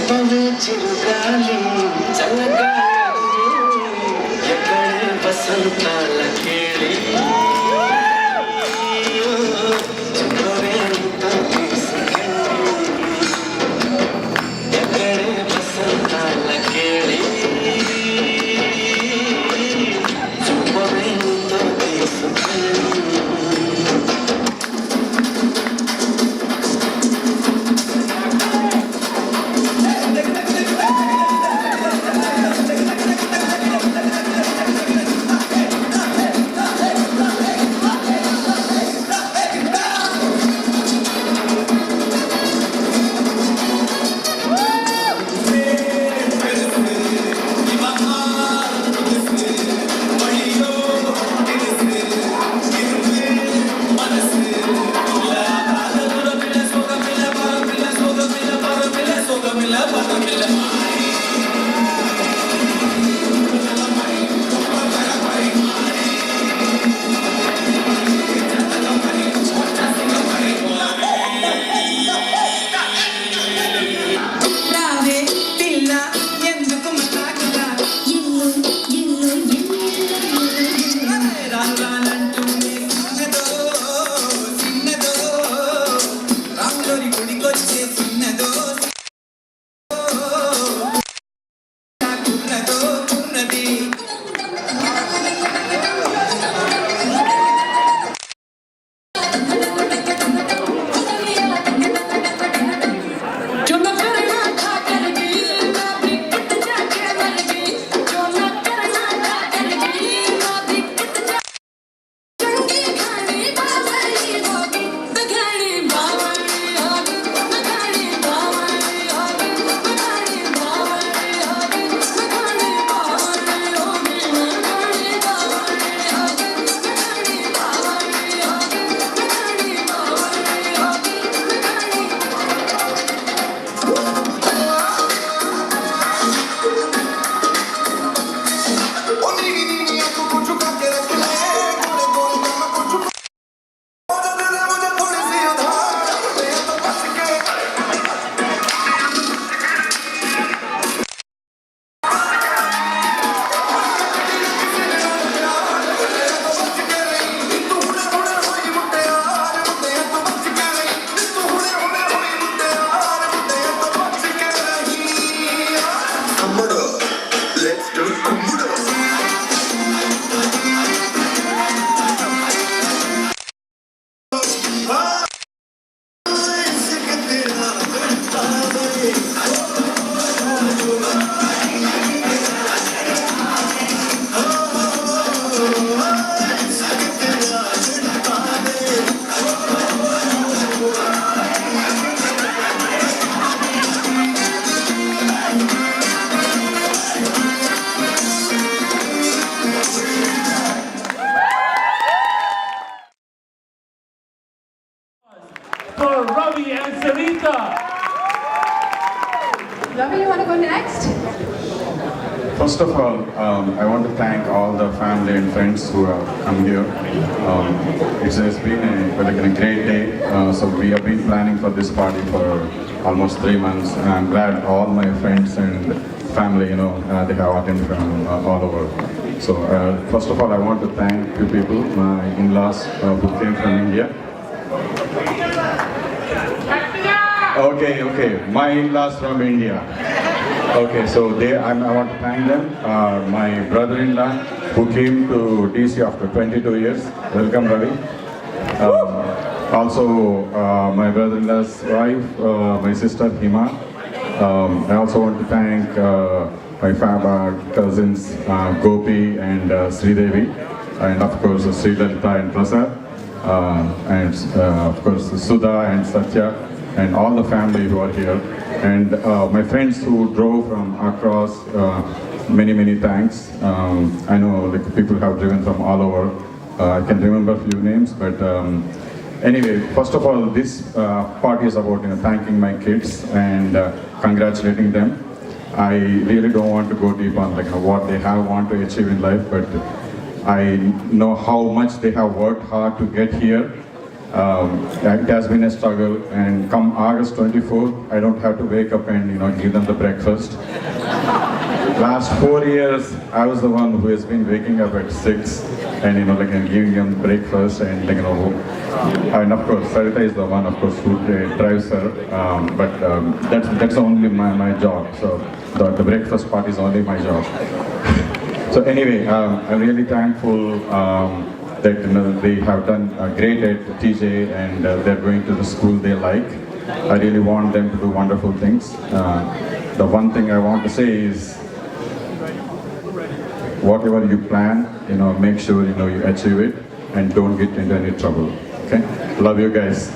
పవే చిరుగాలి చల్లగాలి ఎక్కడే వసంతాల కేళి చుక్కవే నీతో తీసుకెళ్ళి ఎక్కడే వసంతాల కేళి చుక్కవే నీతో తీసుకెళ్ళి For Ravi and Sarita. Ravi, you want to go next? First of all, I want to thank all the family and friends who have come here. It has been a great day. So we have been planning for this party for almost 3 months, and I'm glad all my friends and family, they have attended from all over. So first of all, I want to thank two people, my in-laws who came from India. Okay, my in-laws from India. Okay, so I want to thank them. My brother-in-law who came to DC after 22 years. Welcome, Ravi. Also, my brother-in-law's wife, my sister Hima. I also want to thank my cousins Gopi and Sridevi, and of course Sri Lalita and Prasad, and of course Sudha and Satya, and all the family who are here, and my friends who drove from across. Many thanks. I know people have driven from all over. I can remember a few names, but anyway, first of all, this party is about thanking my kids and congratulating them. I really don't want to go deep on what they want to achieve in life, but I know how much they have worked hard to get here, It has been a struggle, and come August 24th, I don't have to wake up and give them the breakfast. Last 4 years, I was the one who has been waking up at 6 and and giving them breakfast and and of course Sarita is the one, of course, who drives her. But that's only my job. So the breakfast part is only my job. So anyway, I'm really thankful that they have done great at TJ, and they're going to the school they like. I really want them to do wonderful things. The one thing I want to say is, whatever you plan, make sure you achieve it and don't get into any trouble. Okay? Love you guys.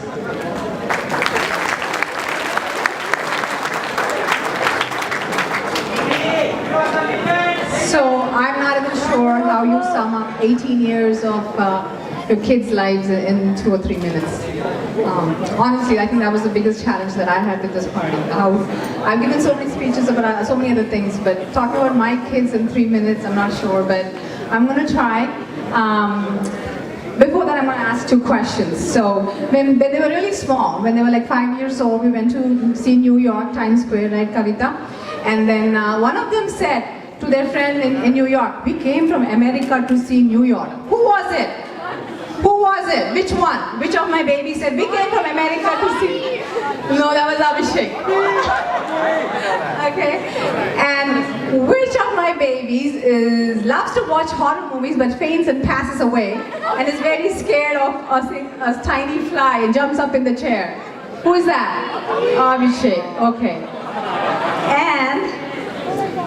So I'm not even sure how you sum up 18 years of your kids' lives in 2 or 3 minutes. Honestly, I think that was the biggest challenge that I had with this party. I've given so many speeches about so many other things, but talking about my kids in 3 minutes, I'm not sure, but I'm going to try. Before that, I'm going to ask 2 questions. So when they were really small, when they were like 5 years old, we went to see New York, Times Square, right, Kavita? And then one of them said to their friend in New York, "We came from America to see New York." Who was it? Who was it? Which one? Which of my babies said, "We came from America to see"? No, that was Abhishek. Okay. And which of my babies loves to watch horror movies but faints and passes away and is very scared of a tiny fly and jumps up in the chair? Who is that? Abhishek. Okay. And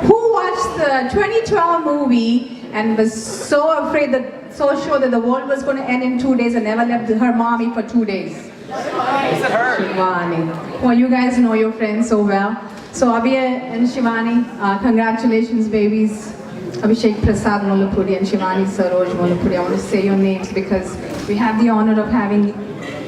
who watched the 2012 movie and was so afraid so sure that the world was going to end in 2 days and never left her mommy for 2 days? Is it her? Shivani. Well, you guys know your friends so well. So Abhi and Shivani, congratulations, babies. Abhishek Prasad Mullapudi and Shivani Saroj Mullapudi. I want to say your names because we have the honor of having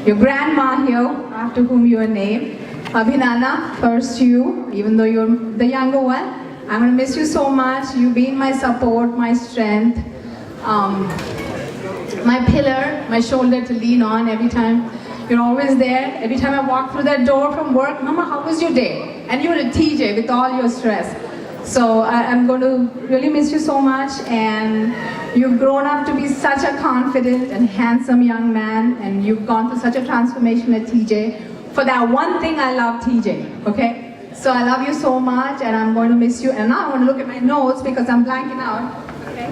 your grandma here, after whom you are named. Abhinana, first you, even though you're the younger one. I'm going to miss you so much. You've been my support, my strength, my pillar, my shoulder to lean on every time. You're always there. Every time I walk through that door from work, "Mama, how was your day?" And you're a TJ with all your stress. So I'm going to really miss you so much, and you've grown up to be such a confident and handsome young man, and you've gone through such a transformation at TJ. For that one thing, I love TJ, okay? So I love you so much, and I'm going to miss you. And now I want to look at my notes because I'm blanking out. Okay.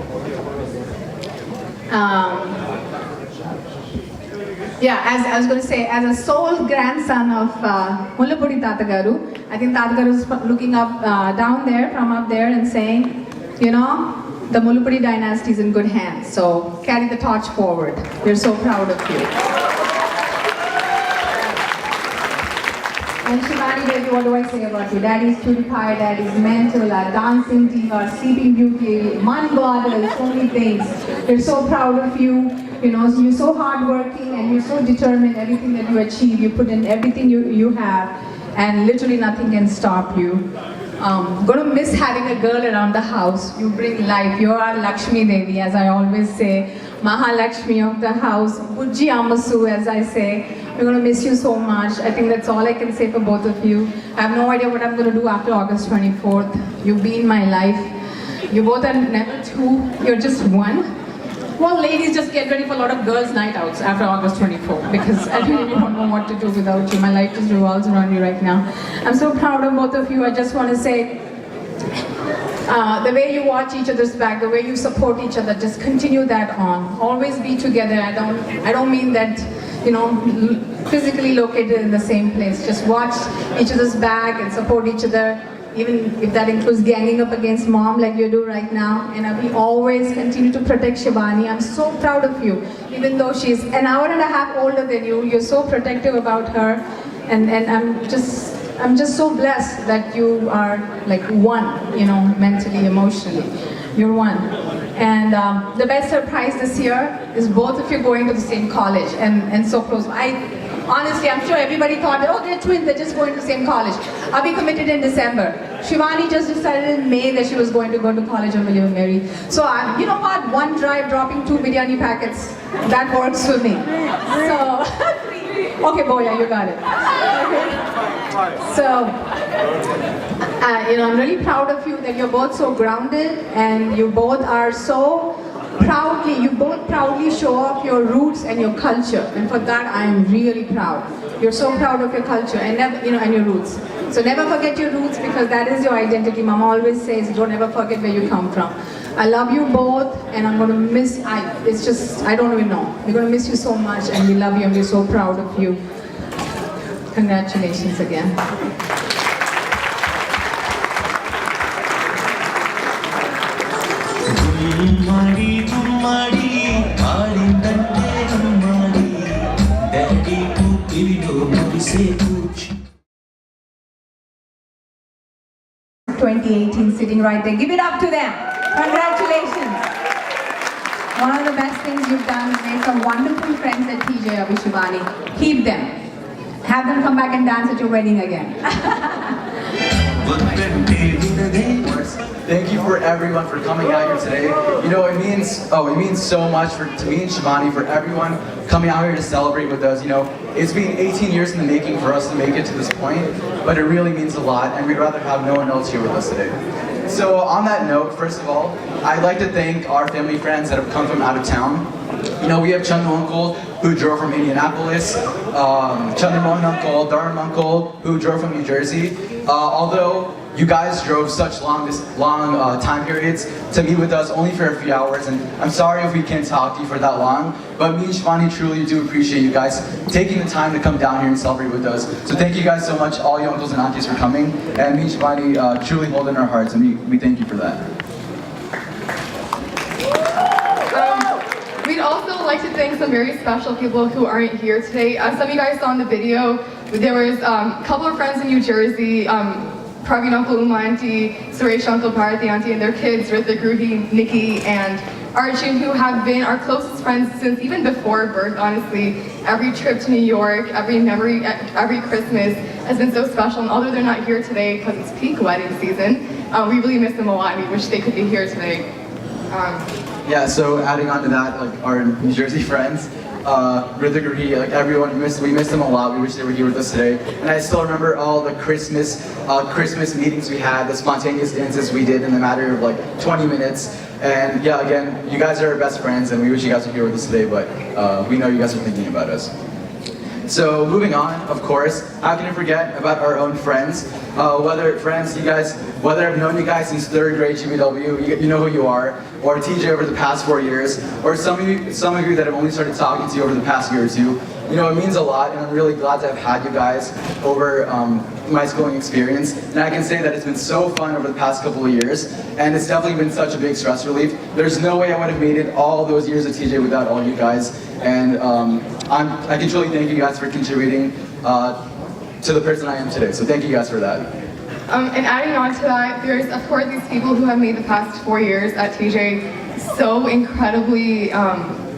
As I was going to say, as a sole grandson of Mullapudi Tatagaru, I think Tatagaru is looking up, down there, from up there, and saying, the Mullapudi dynasty is in good hands. So carry the torch forward. We're so proud of you. And Shivani, baby, what do I say about you? Daddy's cutie pie, daddy's mental, our dancing diva, our sleeping beauty, money goddess, so many things. We're so proud of you. You're so hardworking and you're so determined. Everything that you achieve, you put in everything you have, and literally nothing can stop you. Gonna miss having a girl around the house. You bring life. You're our Lakshmi Devi, as I always say. Mahalakshmi of the house. Bujji Amasu, as I say. We're going to miss you so much. I think that's all I can say for both of you. I have no idea what I'm going to do after August 24th. You've been my life. You both are never two. You're just one. Well, ladies, just get ready for a lot of girls' night outs after August 24th because I really don't know what to do without you. My life just revolves around you right now. I'm so proud of both of you. I just want to say, the way you watch each other's back, the way you support each other, just continue that on. Always be together. I don't mean that, physically located in the same place. Just watch each other's back and support each other, even if that includes ganging up against mom like you do right now. And Abhi, always continue to protect Shivani. I'm so proud of you. Even though she's an hour and a half older than you, you're so protective about her. And I'm just so blessed that you are like one, mentally, emotionally. You're one. And the best surprise this year is both of you going to the same college and so close. Honestly, I'm sure everybody thought, oh, they're twins, they're just going to the same college. Abhi committed in December. Shivani just decided in May that she was going to go to college of William and Mary. So you know what? One drive dropping 2 biryani packets, that works for me. So, okay, Boya, you got it. So, I'm really proud of you that you're both so grounded and you both are so you both proudly show off your roots and your culture, and for that I am really proud. You're so proud of your culture and and your roots. So never forget your roots, because that is your identity. Mama always says, don't ever forget where you come from. I love you both, and I'm gonna miss. I don't even know. We're gonna miss you so much, and we love you, and we're so proud of you. Congratulations again. Gummadi, aadindante gummadi, daddy pupilo murise kuch. 2018 sitting right there. Give it up to them. Congratulations. One of the best things you've done is made some wonderful friends at TJ, Abhi, Shivani. Keep them. Have them come back and dance at your wedding again. Thank you for everyone for coming out here today. It means so much to me and Shivani, for everyone coming out here to celebrate with us. It's been 18 years in the making for us to make it to this point, but it really means a lot, and we'd rather have no one else here with us today. So on that note, first of all, I'd like to thank our family friends that have come from out of town. We have Chandu Uncle, who drove from Indianapolis, Chandramohan Uncle, Dharam Uncle, who drove from New Jersey. Although you guys drove such long time periods to meet with us only for a few hours, and I'm sorry if we can't talk to you for that long, but me and Shivani truly do appreciate you guys taking the time to come down here and celebrate with us. So thank you guys so much, all you uncles and aunties, for coming, and me and Shivani truly hold in our hearts, and we thank you for that. We'd also like to thank some very special people who aren't here today. As some of you guys saw in the video, there was a couple of friends in New Jersey, Praveen Uncle, Uma Auntie, Suresh Uncle, Bharati Auntie, and their kids, Ritik, Ruhi, Nikki, and Arjun, who have been our closest friends since even before birth, honestly. Every trip to New York, every memory, every Christmas has been so special, and although they're not here today because it's peak wedding season, we really miss them a lot, and we wish they could be here today. Yeah, so adding on to that, our New Jersey friends, Ritik, Ruhi, everyone, we miss them a lot. We wish they were here with us today. And I still remember all the Christmas meetings we had, the spontaneous dances we did in a matter of 20 minutes. And yeah, again, you guys are our best friends, and we wish you guys were here with us today, but we know you guys are thinking about us. So moving on, of course, how can I forget about our own friends? Whether I've known you guys since 3rd grade GBW, you know who you are, or TJ over the past 4 years, or some of you that have only started talking to you over the past year or two. It means a lot, and I'm really glad to have had you guys over my schooling experience. And I can say that it's been so fun over the past couple of years, and it's definitely been such a big stress relief. There's no way I would have made it all those years at TJ without all you guys, and I can truly thank you guys for contributing to the person I am today. So thank you guys for that. And adding on to that, there's of course these people who have made the past 4 years at TJ so incredibly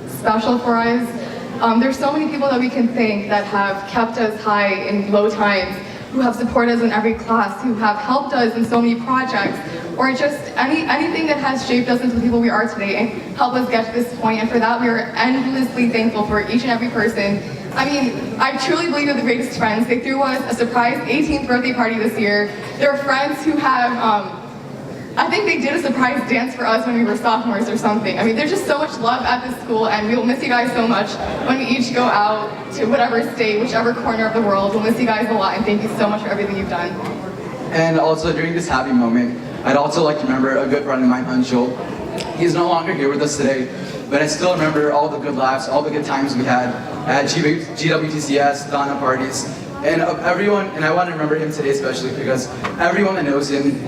special for us. There's so many people that we can thank that have kept us high in low times, who have supported us in every class, who have helped us in so many projects, or just anything that has shaped us into the people we are today and helped us get to this point. And for that, we are endlessly thankful for each and every person. I mean, I truly believe they're the greatest friends. They threw us a surprise 18th birthday party this year. They're friends who have, I think they did a surprise dance for us when we were sophomores or something. I mean, there's just so much love at this school, and we will miss you guys so much when we each go out to whatever state, whichever corner of the world. We'll miss you guys a lot, and thank you so much for everything you've done. And also, during this happy moment, I'd also like to remember a good friend of mine, Anshul. He's no longer here with us today, but I still remember all the good laughs, all the good times we had at GWTCS, Donna parties, and everyone, and I want to remember him today especially because everyone that knows him,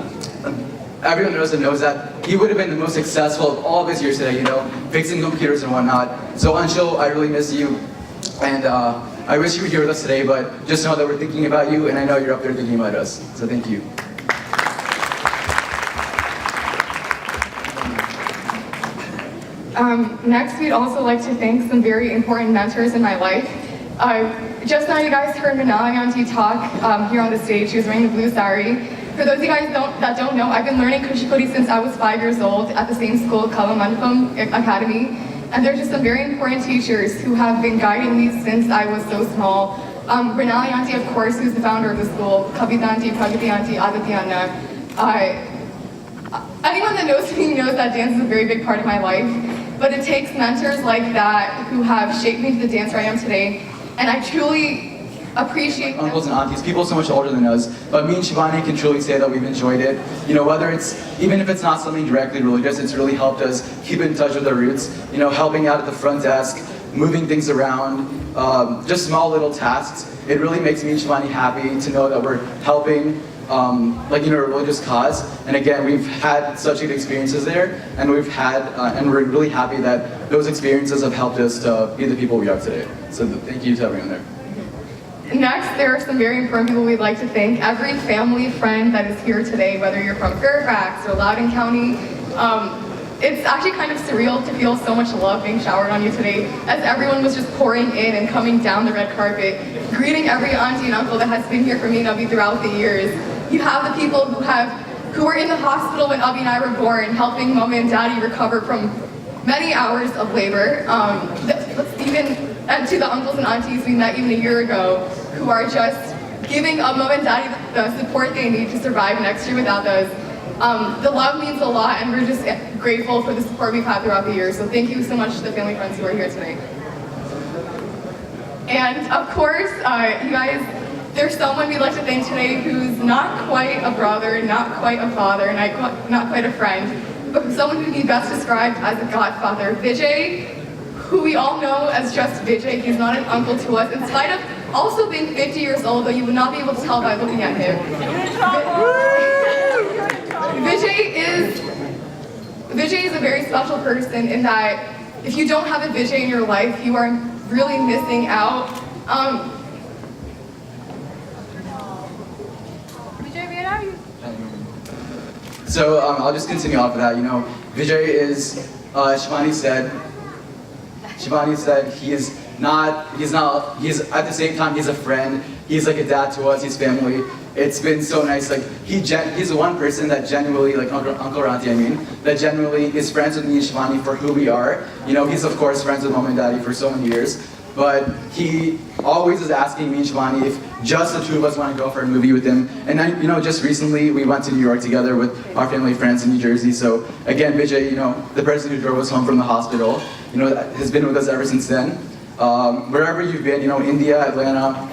knows that he would have been the most successful of all of his years today, fixing computers and whatnot. So Anshul, I really miss you, and I wish you were here with us today, but just know that we're thinking about you, and I know you're up there thinking about us, so thank you. Next, we'd also like to thank some very important mentors in my life. Just now you guys heard Manali Auntie talk here on the stage. She was wearing the blue sari. For those of you guys that don't know, I've been learning Kuchipudi since I was 5 years old at the same school, Kalamandapam Academy. And there's just some very important teachers who have been guiding me since I was so small. Renali Auntie, of course, who's the founder of the school, Kavita Auntie, Pragati Auntie, Aditya anyone that knows me knows that dance is a very big part of my life. But it takes mentors like that who have shaped me to the dancer I am today. And I truly appreciate uncles and aunties, people so much older than us, but me and Shivani can truly say that we've enjoyed it. You know, whether it's, even if it's not something directly religious, it's really helped us keep in touch with our roots. You know, helping out at the front desk, moving things around, just small little tasks. It really makes me and Shivani happy to know that we're helping a religious cause. And again, we've had such good experiences there, and we're really happy that those experiences have helped us to be the people we are today. So thank you to everyone there. Next, there are some very important people we'd like to thank. Every family, friend that is here today, whether you're from Fairfax or Loudoun County. It's actually kind of surreal to feel so much love being showered on you today, as everyone was just pouring in and coming down the red carpet, greeting every auntie and uncle that has been here for me and Abhi throughout the years. You have the people who were in the hospital when Abhi and I were born, helping Mama and Daddy recover from many hours of labor. And to the uncles and aunties we met even a year ago, who are just giving Mom and Daddy the support they need to survive next year without us. The love means a lot, and we're just grateful for the support we've had throughout the years. So thank you so much to the family friends who are here today. And of course, you guys, there's someone we'd like to thank today who's not quite a brother, not quite a father, and not quite a friend, but someone who can be best described as a godfather. Vijay, who we all know as just Vijay. He's not an uncle to us, in spite of also being 50 years old, though you would not be able to tell by looking at him. Vijay is a very special person in that if you don't have a Vijay in your life, you are really missing out. Vijay, where are you? So I'll just continue off of that. You know, Vijay is, Shivani said he's at the same time, he's a friend. He's like a dad to us, he's family. It's been so nice. Like he's the one person that genuinely, like Uncle Ranti, that genuinely is friends with me and Shivani for who we are. You know, he's of course friends with Mom and Daddy for so many years, but he always is asking me and Shivani if just the two of us want to go for a movie with him. And then, you know, just recently we went to New York together with our family friends in New Jersey. So again, Vijay, you know, the person who drove us home from the hospital, you know, has been with us ever since then. Wherever you've been, you know, India, Atlanta,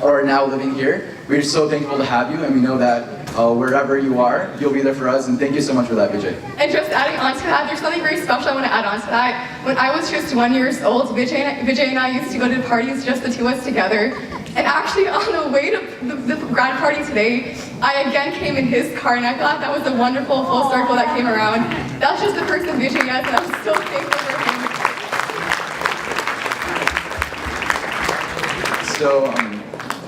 or now living here, we're so thankful to have you, and we know that wherever you are, you'll be there for us, and thank you so much for that, Vijay. And just adding on to that, there's something very special I want to add on to that. When I was just 1 year old, Vijay and I used to go to parties, just the two of us together. And actually, on the way to the grad party today, I again came in his car, and I thought that was a wonderful full circle that came around. That's just the person Vijay is, and I'm so thankful for him. So,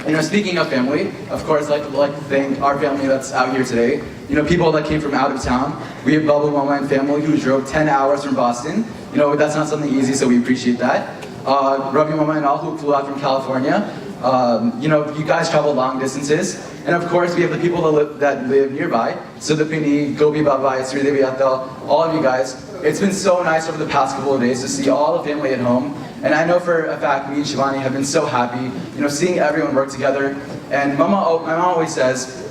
you know, speaking of family, of course, I'd like to thank our family that's out here today. You know, people that came from out of town. We have Babu Mama and family who drove 10 hours from Boston. You know, that's not something easy, so we appreciate that. Ravi Mama and all who flew out from California. You know, you guys travel long distances. And of course, we have the people that live nearby. Sudapini, Gopi Babai, Sri Devi Atal, all of you guys. It's been so nice over the past couple of days to see all the family at home. And I know for a fact, me and Shivani have been so happy, you know, seeing everyone work together. And my mom always says,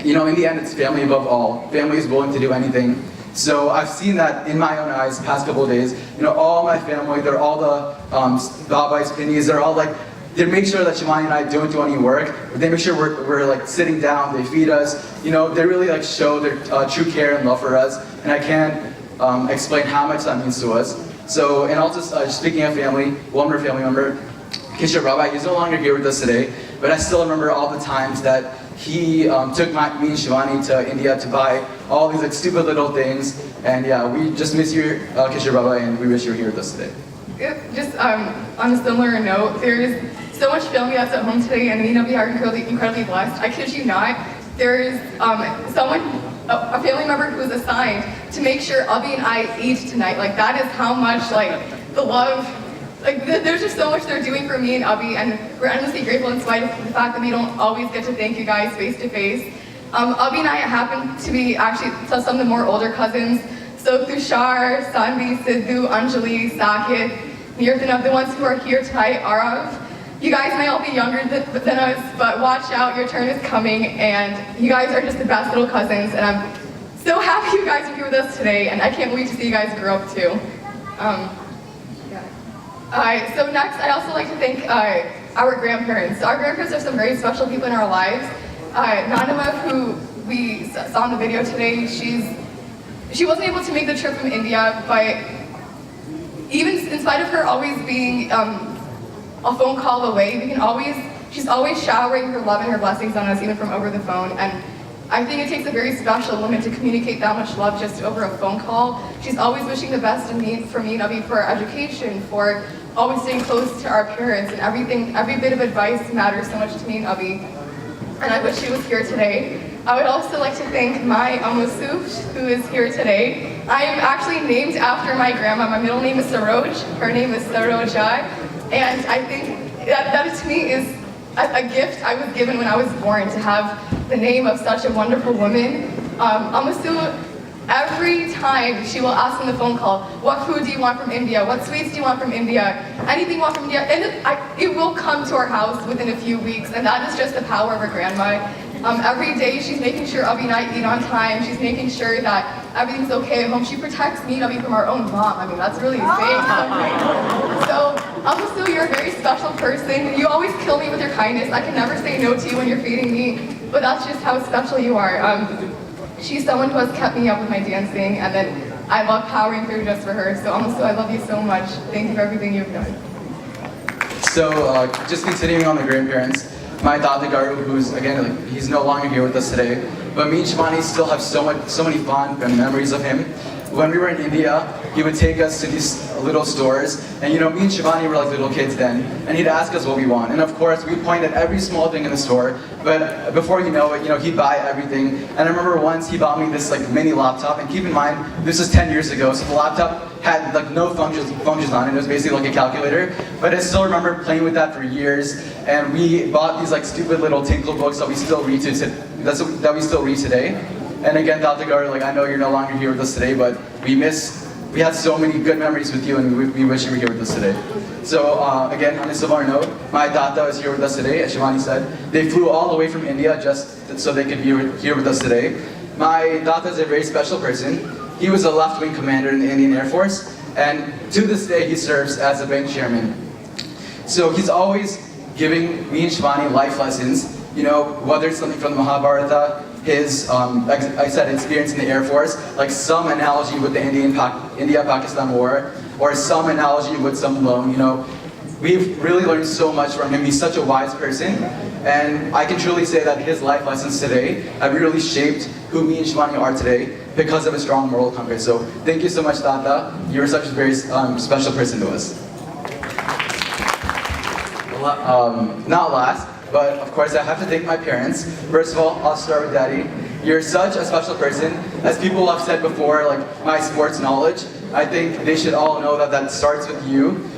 you know, in the end, it's family above all. Family is willing to do anything. So I've seen that in my own eyes the past couple of days. You know, all my family, they're all the Babais, Pinis, they're all like, they make sure that Shivani and I don't do any work. They make sure we're like sitting down, they feed us. You know, they really like show their true care and love for us. And I can't explain how much that means to us. So, and also speaking of family, one more family member, Kishore Rabbi, he's no longer here with us today, but I still remember all the times that he took me and Shivani to India to buy all these like stupid little things. And yeah, we just miss you, Kishore Rabbi, and we wish you were here with us today. Just on a similar note, there is so much family that's at home today, and you know, we are incredibly blessed. I kid you not, there is a family member who was assigned to make sure Abhi and I eat tonight. Like, that is how much, like, the love, like, there's just so much they're doing for me and Abhi, and we're endlessly grateful in spite of the fact that we don't always get to thank you guys face to face. Abhi and I happen to be actually some of the more older cousins. So Tushar, Sanvi, Sidhu, Anjali, Sakit, Nirthana, the ones who are here tonight, Arav. You guys may all be younger than us, but watch out, your turn is coming, and you guys are just the best little cousins, and I'm so happy you guys are here with us today, and I can't wait to see you guys grow up too. So next, I'd also like to thank our grandparents. Our grandparents are some very special people in our lives. Nanama, who we saw in the video today, she wasn't able to make the trip from India, but even in spite of her always being a phone call away, she's always showering her love and her blessings on us, even from over the phone. And I think it takes a very special woman to communicate that much love just over a phone call. She's always wishing the best for me and Abhi, for our education, for always staying close to our parents, and every bit of advice matters so much to me and Abhi. And I wish she was here today. I would also like to thank my Amusu, who is here today. I am actually named after my grandma. My middle name is Saroj, her name is Saroja, and I think that to me is a gift I was given when I was born, to have the name of such a wonderful woman. Amusu, every time she will ask on the phone call, what food do you want from India? What sweets do you want from India? Anything you want from India? And it will come to our house within a few weeks, and that is just the power of her grandma. Every day she's making sure Abhi and I eat on time. She's making sure that everything's okay at home. She protects me and Abhi from our own mom. I mean, that's really saying something. So, Amusu, you're a very special person. You always kill me with your kindness. I can never say no to you when you're feeding me, but that's just how special you are. She's someone who has kept me up with my dancing, and then I love powering through just for her. So, Amusu, I love you so much. Thank you for everything you've done. So, just continuing on the grandparents, my Dada Garu, who's, again, he's no longer here with us today, but me and Shivani still have so many fond memories of him. When we were in India, he would take us to these little stores, and me and Shivani were like little kids then, and he'd ask us what we want. And of course, we'd point at every small thing in the store, but before you know it, he'd buy everything. And I remember once he bought me this mini laptop, and keep in mind, this was 10 years ago, so the laptop had no functions on it. It was basically like a calculator, but I still remember playing with that for years. And we bought these stupid little tinkle books that we still read today. And again, Dr. Gar, I know you're no longer here with us today, but we had so many good memories with you, and we wish you were here with us today. So again, on a similar note, my Dada is here with us today, as Shivani said. They flew all the way from India just so they could be here with us today. My Dada is a very special person. He was a left-wing commander in the Indian Air Force, and to this day he serves as a bank chairman. So he's always giving me and Shivani life lessons, whether it's something from the Mahabharata, his, like I said, experience in the Air Force, like some analogy with the India-Pakistan war, or some analogy with some loan, We've really learned so much from him. He's such a wise person, and I can truly say that his life lessons today have really shaped who me and Shivani are today because of a strong moral compass. So thank you so much, Tata. You're such a very special person to us. Not last, but of course I have to thank my parents. First of all, I'll start with Daddy. You're such a special person. As people have said before, my sports knowledge, I think they should all know that starts with you.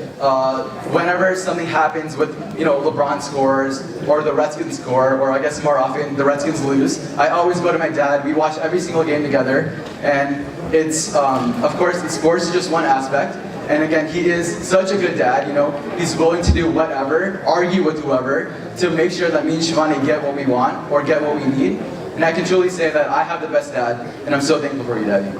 Whenever something happens with, LeBron scores, or the Redskins score, or I guess more often the Redskins lose, I always go to my dad. We watch every single game together, and it's, of course, the sports is just one aspect. And again, he is such a good dad, he's willing to do whatever, argue with whoever, to make sure that me and Shivani get what we want, or get what we need. And I can truly say that I have the best dad, and I'm so thankful for you, Daddy.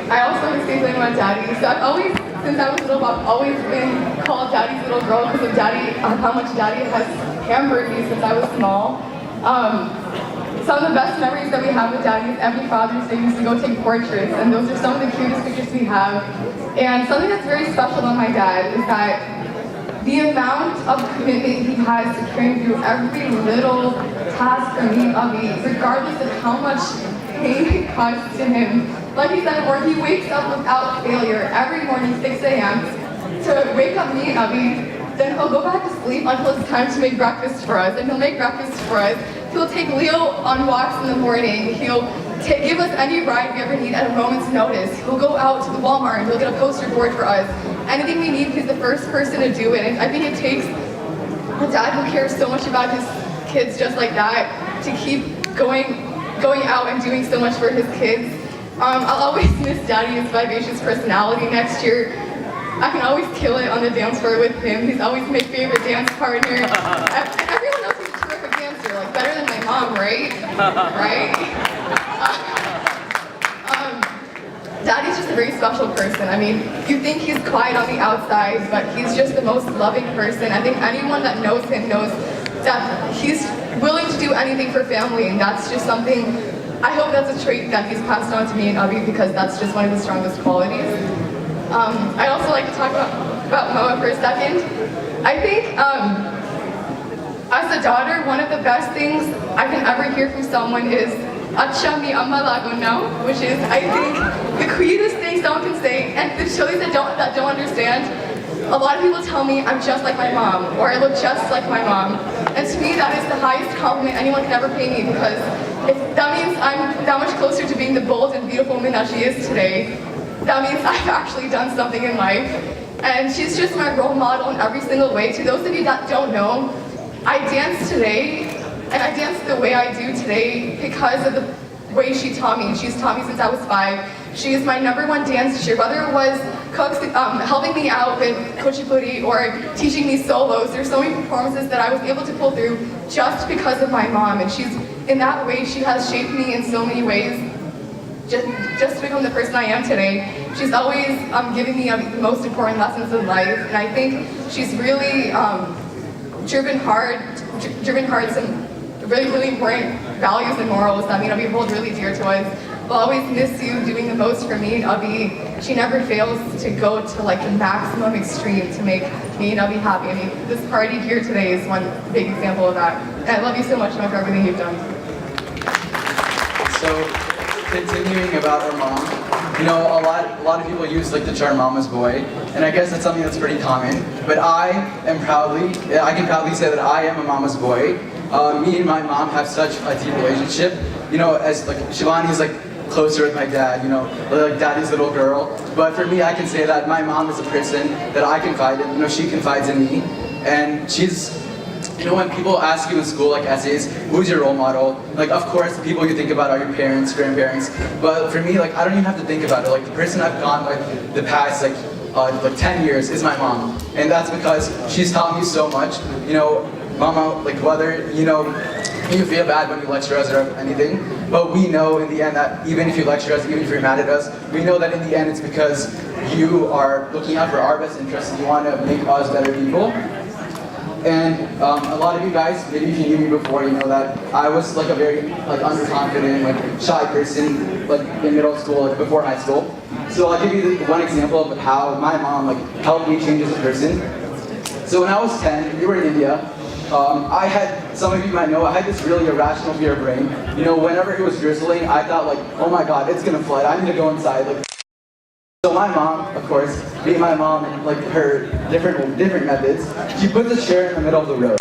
I also want to say something about Daddy. So I've always, since I was little, I've always been called Daddy's little girl because of Daddy, how much Daddy has pampered me since I was small. Some of the best memories that we have with Daddy is every Father's Day we used to go take portraits, and those are some of the cutest pictures we have. And something that's very special about my dad is that the amount of commitment he has to carrying through every little task for me and Abhi, regardless of how much pain it causes to him. Like he said before, he wakes up without failure every morning, 6 a.m. to wake up me and Abhi. Then he'll go back to sleep until it's time to make breakfast for us, and he'll make breakfast for us. He'll take Leo on walks in the morning. He'll give us any ride we ever need at a moment's notice. He'll go out to the Walmart and he'll get a poster board for us. Anything we need, he's the first person to do it. And I think it takes a dad who cares so much about his kids just like that, to keep going out and doing so much for his kids. I'll always miss Daddy's vivacious personality. Next year, I can always kill it on the dance floor with him. He's always my favorite dance partner. And everyone knows he's a terrific dancer, like better than my mom, right? Right? Daddy's just a very special person. I mean, you think he's quiet on the outside, but he's just the most loving person. I think anyone that knows him knows that he's willing to do anything for family, and that's just something, I hope that's a trait that he's passed on to me and Abhi, because that's just one of his strongest qualities. I'd also like to talk about Moa for a second. I think, as a daughter, one of the best things I can ever hear from someone is Acha mi amma lago now, which is, I think, the cutest thing someone can say. And the chilies that don't understand, a lot of people tell me I'm just like my mom, or I look just like my mom. And to me, that is the highest compliment anyone can ever pay me, because that means I'm that much closer to being the bold and beautiful woman that she is today. That means I've actually done something in life. And she's just my role model in every single way. To those of you that don't know, I dance today, and I dance the way I do today because of the way she taught me. She's taught me since I was 5. She is my #1 dance teacher, whether it was helping me out with kuchipudi or teaching me solos. There's so many performances that I was able to pull through just because of my mom. And she's, in that way, she has shaped me in so many ways just to become the person I am today. She's always giving me the most important lessons in life. And I think she's really driven hard some really, really important values and morals that we hold really dear to us. We'll always miss you doing the most for me and Abhi. She never fails to go to like the maximum extreme to make me and Abhi happy. I mean, this party here today is one big example of that. And I love you so much, Mom, for everything you've done. So, continuing about our mom, you know, a lot of people use like the term mama's boy, and I guess it's something that's pretty common, but I can proudly say that I am a mama's boy. Me and my mom have such a deep relationship. You know, as like Shivani's like closer with my dad, you know, like daddy's little girl. But for me, I can say that my mom is a person that I confide in. You know, she confides in me, and she's, you know, when people ask you in school, like essays, who's your role model? Like, of course, the people you think about are your parents, grandparents. But for me, like, I don't even have to think about it. Like, the person I've gone like the past like 10 years is my mom, and that's because she's taught me so much. You know, Mama, like whether you know you feel bad when you lecture us or anything, but we know in the end that even if you lecture us, even if you're mad at us, we know that in the end it's because you are looking out for our best interests and you want to make us better people. And a lot of you guys, maybe if you knew me before, you know that I was like a very like underconfident, like shy person, like in middle school, like before high school. So I'll give you one example of how my mom like helped me change as a person. So when I was 10, we were in India. I had, some of you might know, I had this really irrational fear of rain. You know, whenever it was drizzling, I thought like, oh my god, it's gonna flood, I need to go inside. Like, so my mom, of course, being my mom and like her different methods, she puts a chair in the middle of the road.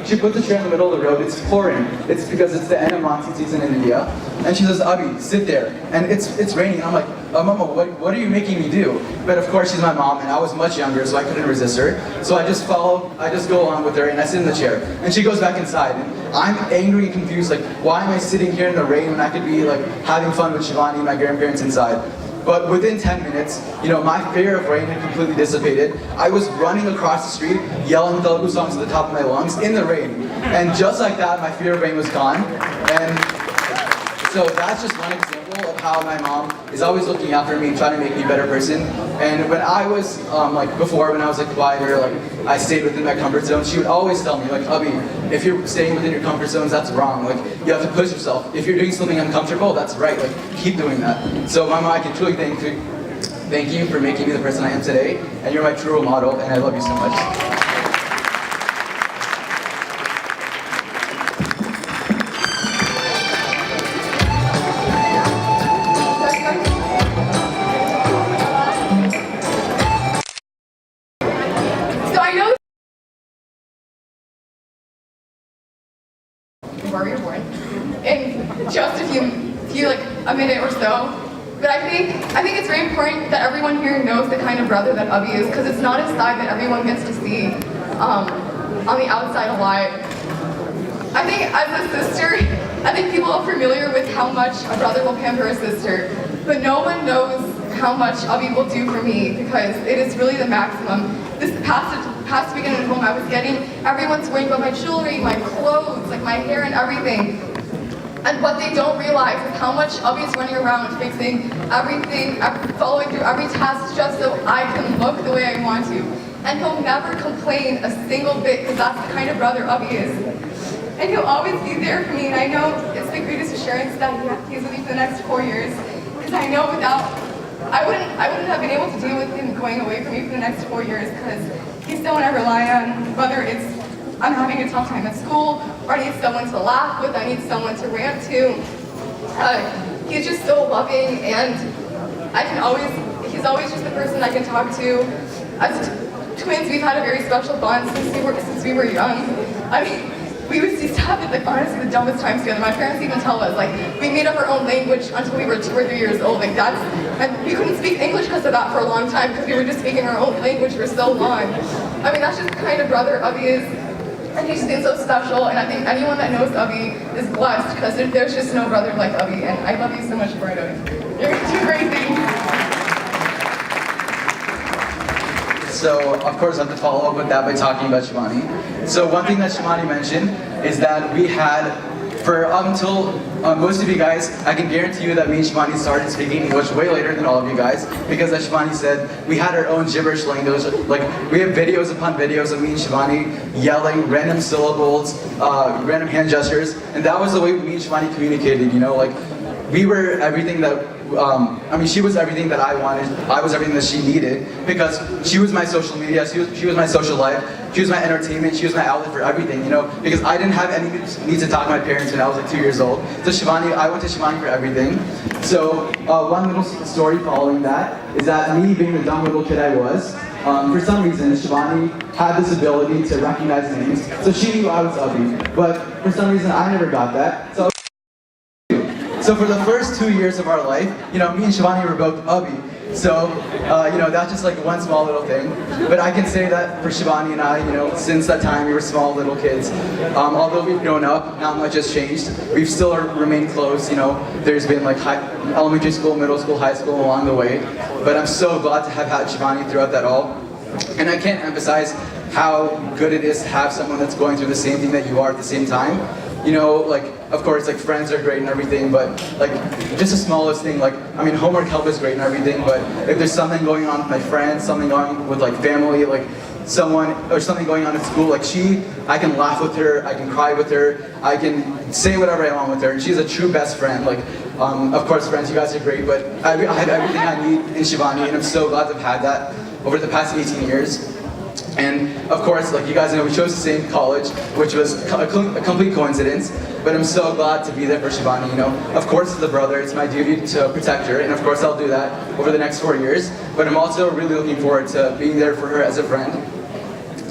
She puts the chair in the middle of the road, it's pouring. It's because it's the end of monsoon season in India. And she says, Abhi, sit there. And it's raining. And I'm like, oh, Mama, what are you making me do? But of course she's my mom and I was much younger, so I couldn't resist her. So I just go along with her and I sit in the chair. And she goes back inside. And I'm angry and confused, like, why am I sitting here in the rain when I could be like having fun with Shivani and my grandparents inside? But within 10 minutes, you know, my fear of rain had completely dissipated. I was running across the street, yelling Telugu songs at the top of my lungs in the rain. And just like that, my fear of rain was gone. And so that's just one example of how my mom is always looking after me and trying to make me a better person. And when I was, like before, when I was like quieter, like I stayed within my comfort zone, she would always tell me, like, Abhi, if you're staying within your comfort zones, that's wrong. Like, you have to push yourself. If you're doing something uncomfortable, that's right. Like, keep doing that. So Mama, I can truly thank you for making me the person I am today. And you're my true role model, and I love you so much. Where you're born in just a few like a minute or so. But I think it's very important that everyone here knows the kind of brother that Abhi is, because it's not a side that everyone gets to see. on the outside a lot. I think as a sister, I think people are familiar with how much a brother will pamper a sister, but no one knows how much Abhi will do for me because it is really the maximum. This past weekend at home, I was getting everyone's worrying about my jewelry, my clothes, like my hair and everything. And what they don't realize is how much Abhi is running around fixing everything, following through every task just so I can look the way I want to. And he'll never complain a single bit because that's the kind of brother Abhi is. And he'll always be there for me, and I know it's the greatest assurance that he's with me for the next 4 years. Because I know I wouldn't have been able to deal with him going away from me for the next 4 years because he's someone I rely on, whether it's I'm having a tough time at school, or I need someone to laugh with, I need someone to rant to. He's just so loving, and he's always just the person I can talk to. As twins, we've had a very special bond since we were young. I mean, we would see stuff at honestly the dumbest times together. My parents even tell us, like, we made up our own language until we were 2 or 3 years old. Like and we couldn't speak English because of that for a long time because we were just speaking our own language for so long. I mean, that's just the kind of brother Abhi is. And he's been so special, and I think anyone that knows Abhi is blessed because there's just no brother like Abhi, and I love you so much for it. You're going to do great things. So, of course, I have to follow up with that by talking about Shivani. So one thing that Shivani mentioned is that we had, for until most of you guys, I can guarantee you that me and Shivani started speaking English way later than all of you guys, because as Shivani said, we had our own gibberish language. Like, we have videos upon videos of me and Shivani yelling random syllables, random hand gestures, and that was the way me and Shivani communicated, you know, like, we were everything that, she was everything that I wanted, I was everything that she needed, because she was my social media, she was my social life, she was my entertainment, she was my outlet for everything, you know, because I didn't have any need to talk to my parents when I was like 2 years old. So Shivani, I went to Shivani for everything. So one little story following that is that me being the dumb little kid I was, for some reason Shivani had this ability to recognize names, so she knew I was Abhi, but for some reason I never got that. So for the first 2 years of our life, you know, me and Shivani were both Abhi. So, you know, that's just like one small little thing. But I can say that for Shivani and I, you know, since that time we were small little kids. Although we've grown up, not much has changed. We've still remained close, you know. There's been like elementary school, middle school, high school along the way. But I'm so glad to have had Shivani throughout that all. And I can't emphasize how good it is to have someone that's going through the same thing that you are at the same time. You know, like, of course, like, friends are great and everything, but, like, just the smallest thing, like, I mean, homework help is great and everything, but if there's something going on with my friends, something going on with, like, family, like, something going on at school, like, I can laugh with her, I can cry with her, I can say whatever I want with her, and she's a true best friend. Like, of course, friends, you guys are great, but I have everything I need in Shivani, and I'm so glad to have had that over the past 18 years. And of course, like you guys know, we chose the same college, which was a complete coincidence, but I'm so glad to be there for Shivani, you know. Of course, as a brother, it's my duty to protect her, and of course I'll do that over the next 4 years, but I'm also really looking forward to being there for her as a friend.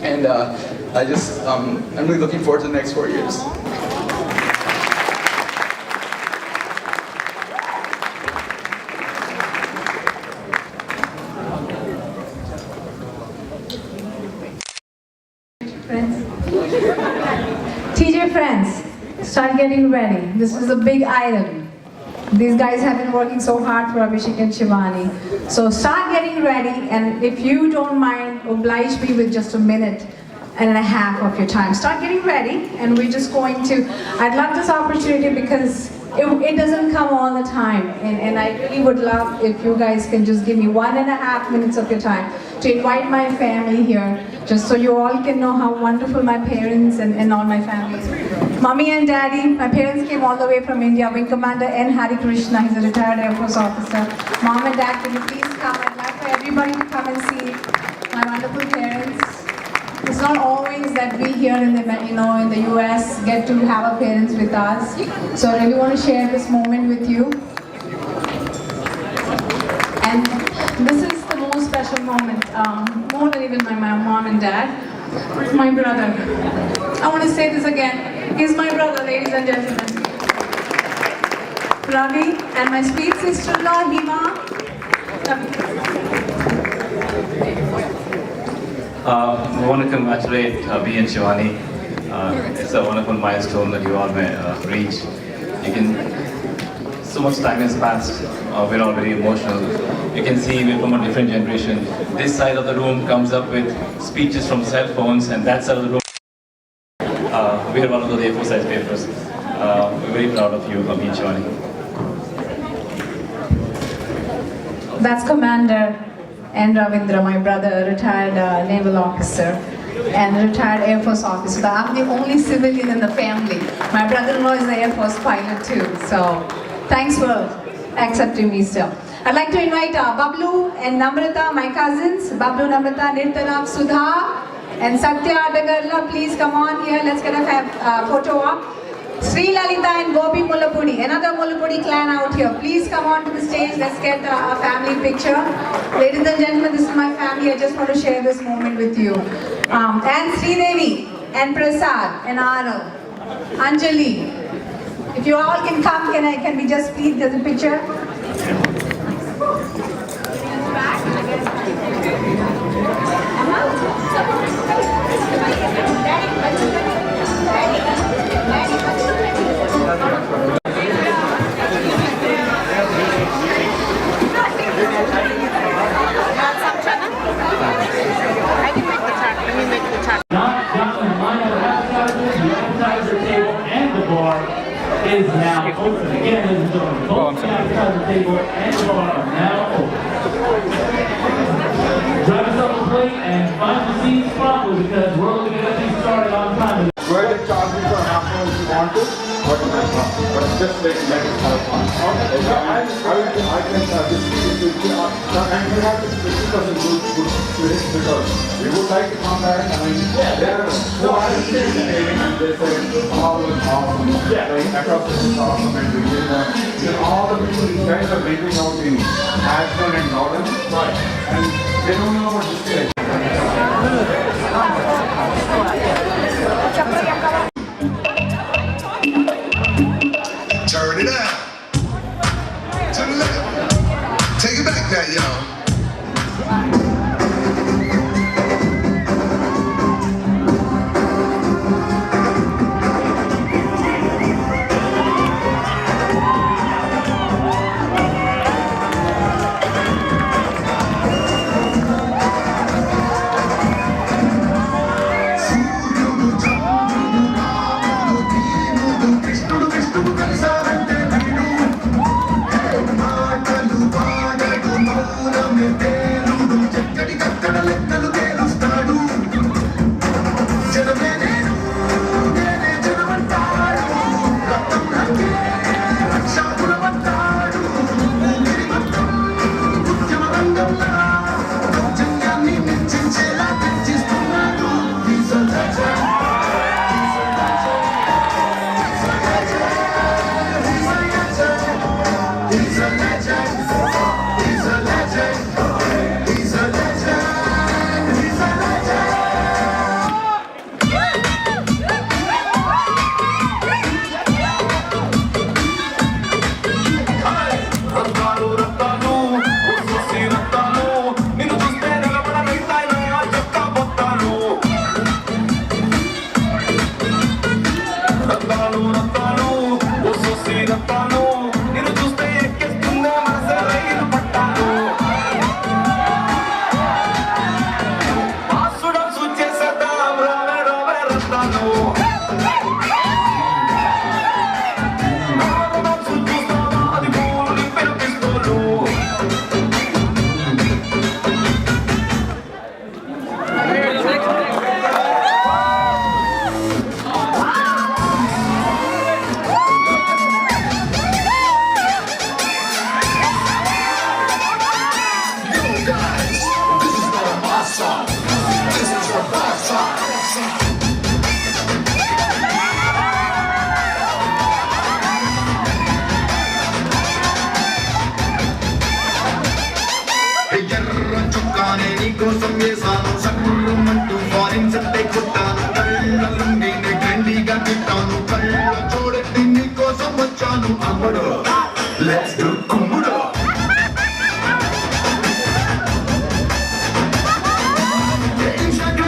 And I'm really looking forward to the next 4 years. TJ friends, start getting ready. This is a big item. These guys have been working so hard for Abhishek and Shivani. So start getting ready, and if you don't mind, oblige me with just a minute and a half of your time. Start getting ready, and we're just going to, I'd love this opportunity because it doesn't come all the time, and I really would love if you guys can just give me 1.5 minutes of your time to invite my family here, just so you all can know how wonderful my parents and all my family is. Mommy and Daddy, my parents came all the way from India. Wing Commander N. Hari Krishna, he's a retired Air Force officer. Mom and Dad, can you please come? I'd like for everybody to come and see my wonderful parents. It's not always that we here in the US get to have our parents with us. So I really want to share this moment with you. And this is the most special moment, more than even my mom and dad, my brother. I want to say this again. He's my brother, ladies and gentlemen. Ravi and my sweet sister-in-law, Hima. I want to congratulate Abhi and Shivani. It's a wonderful milestone that you all may reach. So much time has passed. We're all very emotional. You can see we're from a different generation. This side of the room comes up with speeches from cell phones, and that side of the room, we're one of those A4 size papers. We're very proud of you, Abhi and Shivani. That's Commander N. Ravindra, my brother, retired naval officer and retired Air Force officer. I'm the only civilian in the family. My brother-in-law is the Air Force pilot too. So thanks for accepting me still. I'd like to invite Bablu and Namrata, my cousins. Bablu, Namrata, Nirtana, Sudha, and Satya Adagarla. Please come on here. Let's get a photo op. Sri Lalita and Gopi Mullapudi, another Mullapudi clan out here. Please come on to the stage. Let's get a family picture. Ladies and gentlemen, this is my family. I just want to share this moment with you. And Sri Devi, and Prasad, and Arnav, Anjali. If you all can come, can we just please get a picture? Is now open. Again, ladies and gentlemen, both the appetizer table and the bar are now open. Grab yourself a plate and find your seats properly because we're only going to get things started on time. Go ahead and charge me for an afternoon if you want to, but just let it have fun. Okay. I can and you have this 50% good spirit because we would like to come back. I mean, there are so many things and they say, all was awesome. Across the awesome and we did that. All the people, these guys are making out in Ashburn and Northern. Right. And they don't know what to say. Turn it out. To the left. Take it back now, y'all. Let's do Kumbudo. Instagram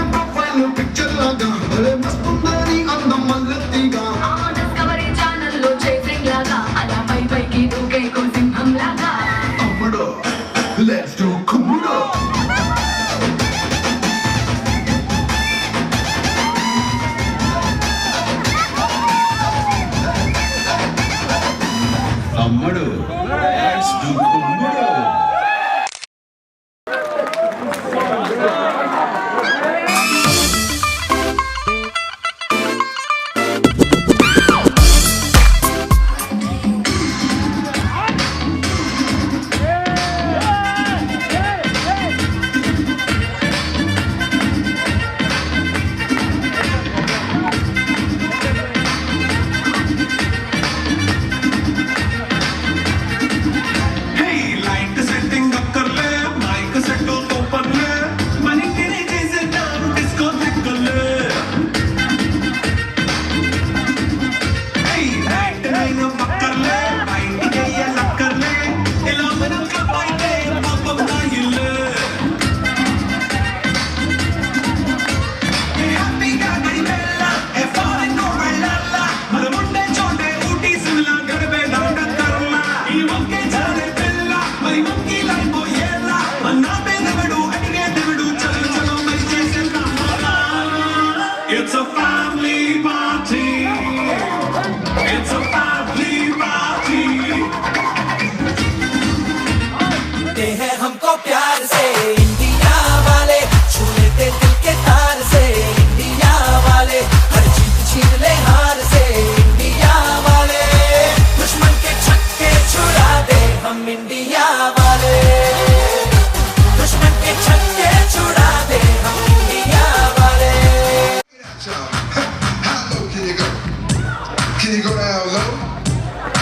Can you go down low?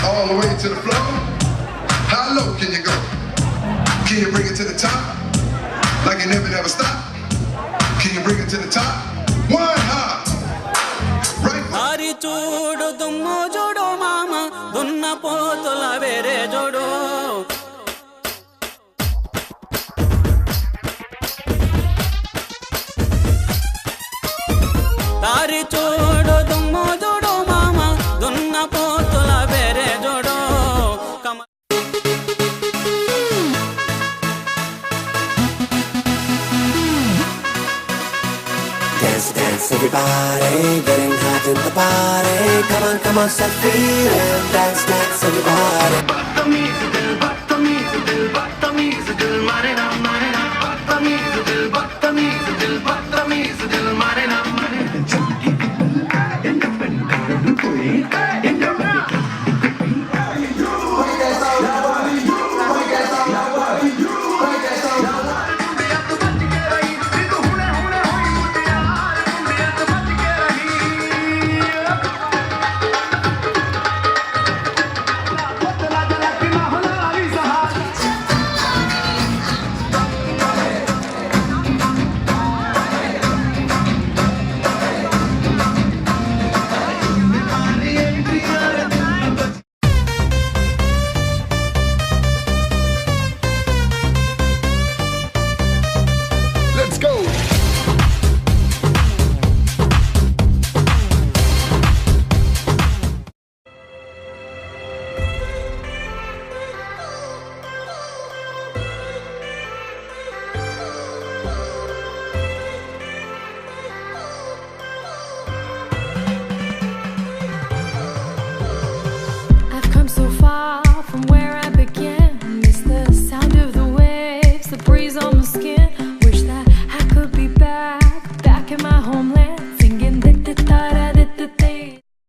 All the way to the floor? How low can you go? Can you bring it to the top? Like you never stop? Can you bring it to the top? One hop. Right. Hari chodo tummo jodo mama, dunna potola vere jodo. Hari chodo tummo jodo mama, dunna potola vere jodo. Dance, dance, everybody, getting hot in the party. Come on, start feeling. Dance, dance, everybody. Badtameez dil, mare na